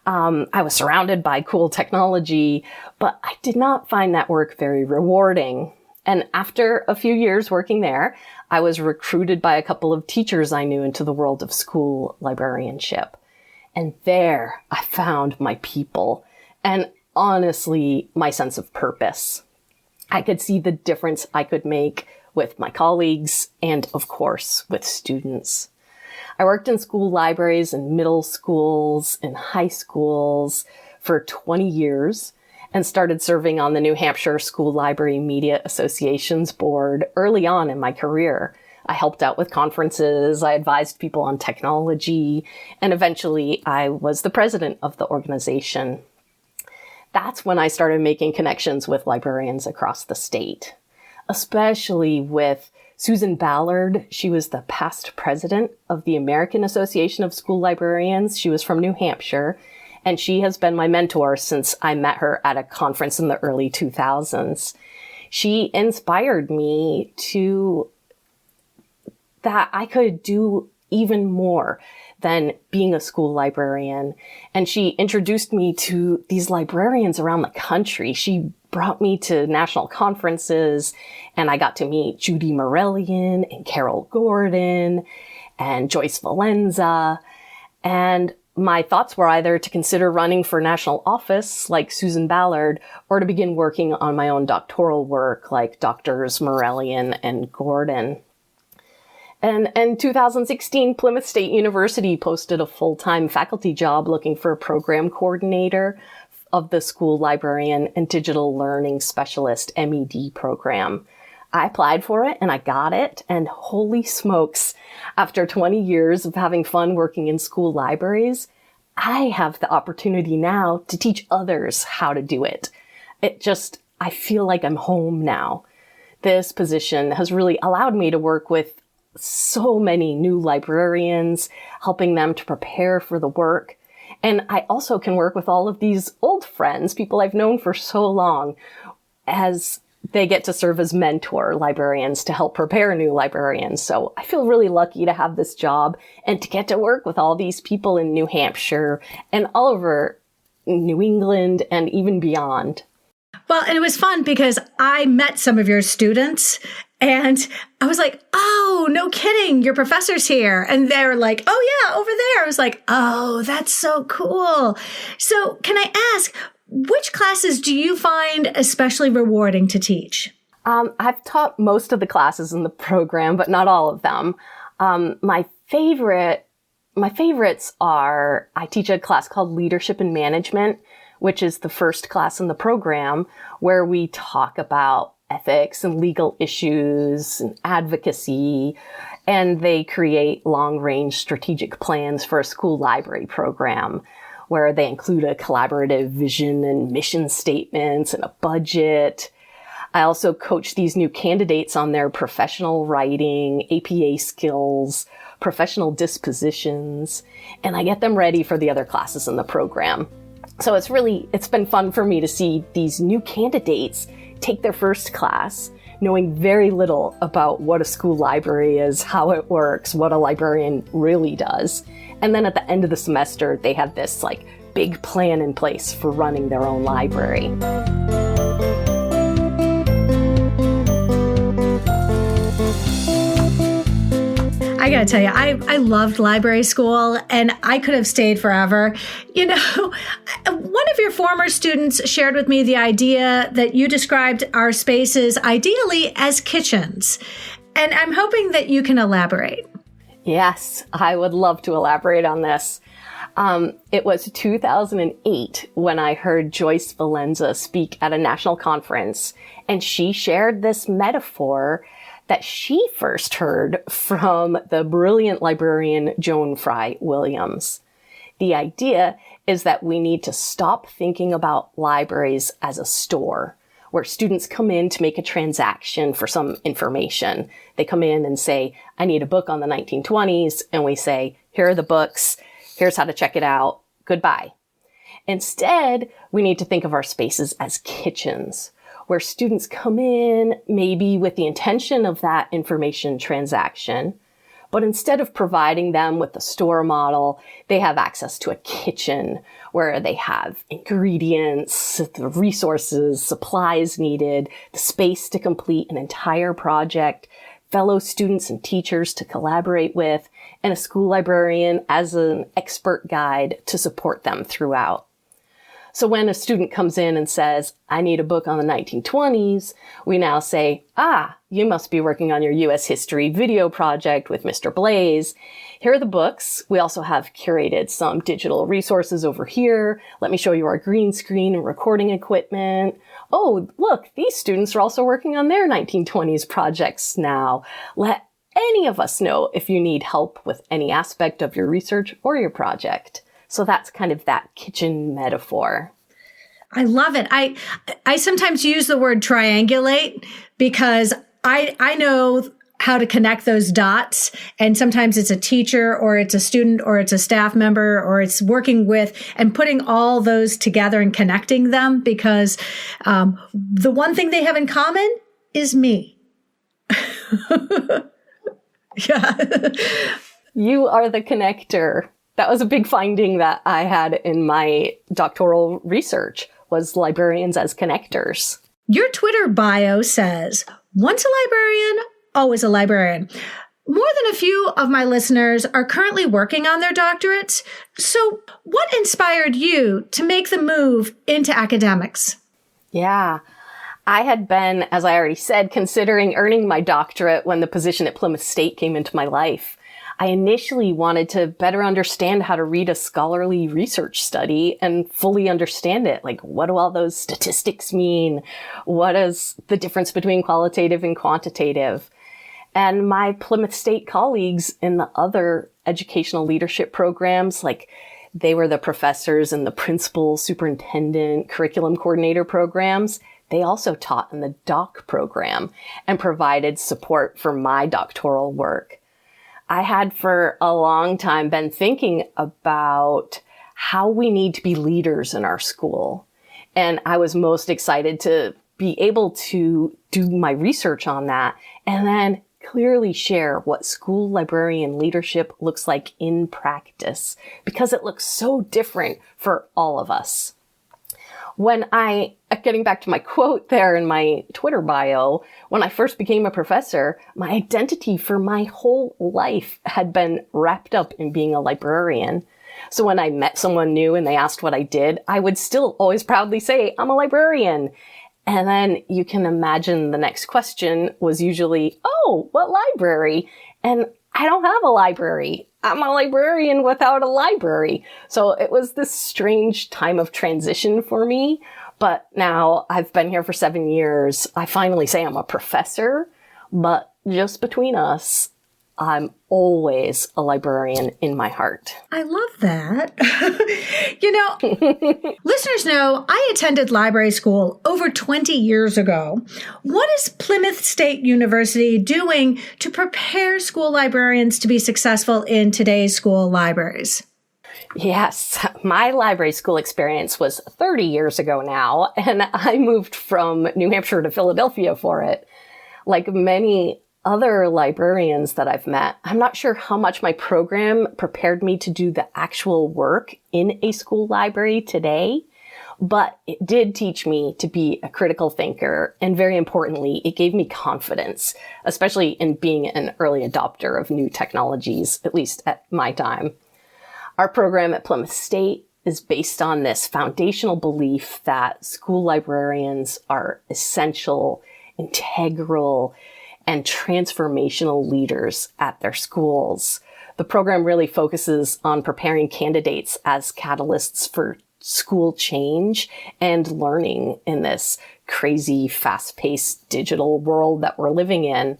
I was surrounded by cool technology, but I did not find that work very rewarding. And after a few years working there, I was recruited by a couple of teachers I knew into the world of school librarianship. And there I found my people and honestly, my sense of purpose. I could see the difference I could make with my colleagues and, of course, with students. I worked in school libraries in middle schools and high schools for 20 years and started serving on the New Hampshire School Library Media Association's board early on in my career. I helped out with conferences, I advised people on technology, and eventually I was the president of the organization. That's when I started making connections with librarians across the state, especially with Susan Ballard. She was the past president of the American Association of School Librarians. She was from New Hampshire, and she has been my mentor since I met her at a conference in the early 2000s. She inspired me that I could do even more than being a school librarian. And she introduced me to these librarians around the country. She brought me to national conferences, and I got to meet Judy Morellian and Carol Gordon and Joyce Valenza. And my thoughts were either to consider running for national office like Susan Ballard, or to begin working on my own doctoral work like Drs. Morellian and Gordon. And in 2016, Plymouth State University posted a full-time faculty job looking for a program coordinator of the School Librarian and Digital Learning Specialist MED program. I applied for it and I got it. And holy smokes, after 20 years of having fun working in school libraries, I have the opportunity now to teach others how to do it. I feel like I'm home now. This position has really allowed me to work with so many new librarians, helping them to prepare for the work. And I also can work with all of these old friends, people I've known for so long, as they get to serve as mentor librarians to help prepare new librarians. So I feel really lucky to have this job and to get to work with all these people in New Hampshire and all over New England and even beyond.
Well, and it was fun because I met some of your students and I was like, oh, no kidding, your professor's here. And they were like, oh yeah, over there. I was like, oh, that's so cool. So can I ask, which classes do you find especially rewarding to teach?
I've taught most of the classes in the program, but not all of them. My favorites are, I teach a class called Leadership and Management, which is the first class in the program where we talk about ethics and legal issues and advocacy, and they create long-range strategic plans for a school library program where they include a collaborative vision and mission statements and a budget. I also coach these new candidates on their professional writing, APA skills, professional dispositions, and I get them ready for the other classes in the program. So it's been fun for me to see these new candidates take their first class, knowing very little about what a school library is, how it works, what a librarian really does. And then at the end of the semester, they have this big plan in place for running their own library.
I gotta tell you, I loved library school and I could have stayed forever. You know, one of your former students shared with me the idea that you described our spaces ideally as kitchens. And I'm hoping that you can elaborate.
Yes, I would love to elaborate on this. It was 2008 when I heard Joyce Valenza speak at a national conference, and she shared this metaphor that she first heard from the brilliant librarian Joan Fry Williams. The idea is that we need to stop thinking about libraries as a store where students come in to make a transaction for some information. They come in and say, I need a book on the 1920s. And we say, here are the books. Here's how to check it out. Goodbye. Instead, we need to think of our spaces as kitchens, where students come in maybe with the intention of that information transaction, but instead of providing them with the store model, they have access to a kitchen where they have ingredients, the resources, supplies needed, the space to complete an entire project, fellow students and teachers to collaborate with, and a school librarian as an expert guide to support them throughout. So when a student comes in and says, I need a book on the 1920s, we now say, you must be working on your U.S. history video project with Mr. Blaze. Here are the books. We also have curated some digital resources over here. Let me show you our green screen and recording equipment. Oh, look, these students are also working on their 1920s projects now. Let any of us know if you need help with any aspect of your research or your project. So that's kind of that kitchen metaphor.
I love it. I sometimes use the word triangulate because I know how to connect those dots. And sometimes it's a teacher or it's a student or it's a staff member or it's working with and putting all those together and connecting them because the one thing they have in common is me.
Yeah. You are the connector. That was a big finding that I had in my doctoral research was librarians as connectors.
Your Twitter bio says, once a librarian, always a librarian. More than a few of my listeners are currently working on their doctorates. So what inspired you to make the move into academics?
Yeah, I had been, as I already said, considering earning my doctorate when the position at Plymouth State came into my life. I initially wanted to better understand how to read a scholarly research study and fully understand it. Like, what do all those statistics mean? What is the difference between qualitative and quantitative? And my Plymouth State colleagues in the other educational leadership programs, like they were the professors in the principal, superintendent, curriculum coordinator programs. They also taught in the doc program and provided support for my doctoral work. I had for a long time been thinking about how we need to be leaders in our school. And I was most excited to be able to do my research on that and then clearly share what school librarian leadership looks like in practice, because it looks so different for all of us. Getting back to my quote there in my Twitter bio, when I first became a professor, my identity for my whole life had been wrapped up in being a librarian. So when I met someone new and they asked what I did, I would still always proudly say, I'm a librarian. And then you can imagine the next question was usually, oh, what library? And I don't have a library. I'm a librarian without a library. So it was this strange time of transition for me. But now I've been here for 7 years. I finally say I'm a professor, but just between us, I'm always a librarian in my heart.
I love that. Listeners know I attended library school over 20 years ago. What is Plymouth State University doing to prepare school librarians to be successful in today's school libraries?
Yes, my library school experience was 30 years ago now, and I moved from New Hampshire to Philadelphia for it. Like many other librarians that I've met, I'm not sure how much my program prepared me to do the actual work in a school library today, but it did teach me to be a critical thinker. And very importantly, it gave me confidence, especially in being an early adopter of new technologies, at least at my time. Our program at Plymouth State is based on this foundational belief that school librarians are essential, integral, and transformational leaders at their schools. The program really focuses on preparing candidates as catalysts for school change and learning in this crazy, fast-paced digital world that we're living in.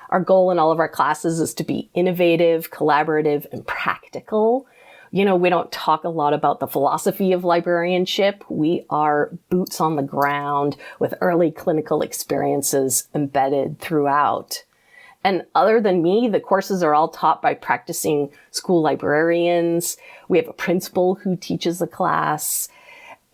Our goal in all of our classes is to be innovative, collaborative, and practical. We don't talk a lot about the philosophy of librarianship. We are boots on the ground with early clinical experiences embedded throughout. And other than me, the courses are all taught by practicing school librarians. We have a principal who teaches the class.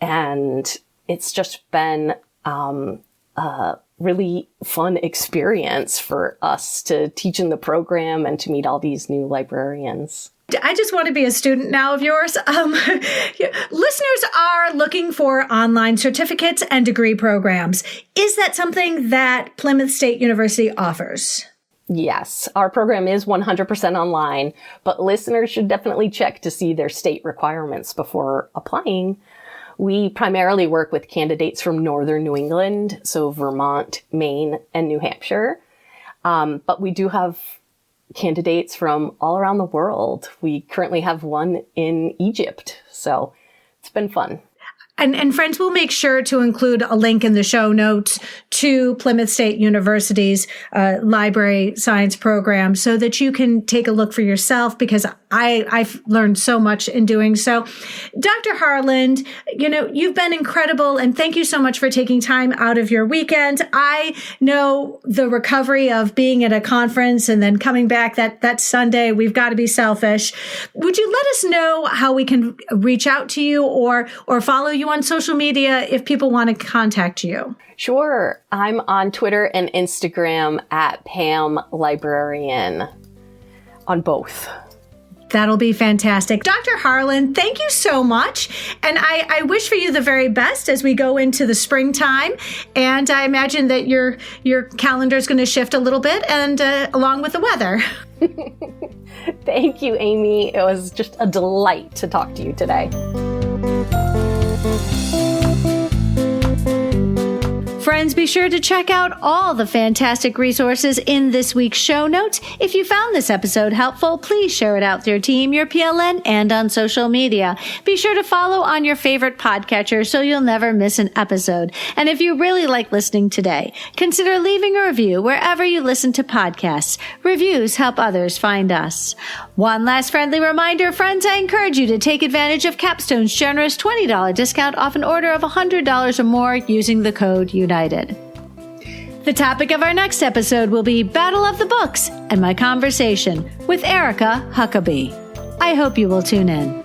And it's just been a really fun experience for us to teach in the program and to meet all these new librarians.
I just want to be a student now of yours. Listeners are looking for online certificates and degree programs. Is that something that Plymouth State University offers?
Yes, our program is 100% online, but listeners should definitely check to see their state requirements before applying. We primarily work with candidates from northern New England, so Vermont, Maine, and New Hampshire. But we do have candidates from all around the world. We currently have one in Egypt, so it's been fun.
And friends, we'll make sure to include a link in the show notes to Plymouth State University's library science program so that you can take a look for yourself, because I've learned so much in doing so. Dr. Harland, you've been incredible, and thank you so much for taking time out of your weekend. I know the recovery of being at a conference and then coming back that Sunday, we've got to be selfish. Would you let us know how we can reach out to you or follow you on social media if people want to contact you?
Sure. I'm on Twitter and Instagram at Pam Librarian, on both.
That'll be fantastic. Dr. Harland, thank you so much. And I wish for you the very best as we go into the springtime. And I imagine that your calendar is going to shift a little bit, and along with the weather.
Thank you, Amy. It was just a delight to talk to you today.
Friends, be sure to check out all the fantastic resources in this week's show notes. If you found this episode helpful, please share it out with your team, your PLN, and on social media. Be sure to follow on your favorite podcatcher so you'll never miss an episode. And if you really like listening today, consider leaving a review wherever you listen to podcasts. Reviews help others find us. One last friendly reminder, friends, I encourage you to take advantage of Capstone's generous $20 discount off an order of $100 or more using the code UNITED. The topic of our next episode will be Battle of the Books and my conversation with Erica Huckabee. I hope you will tune in.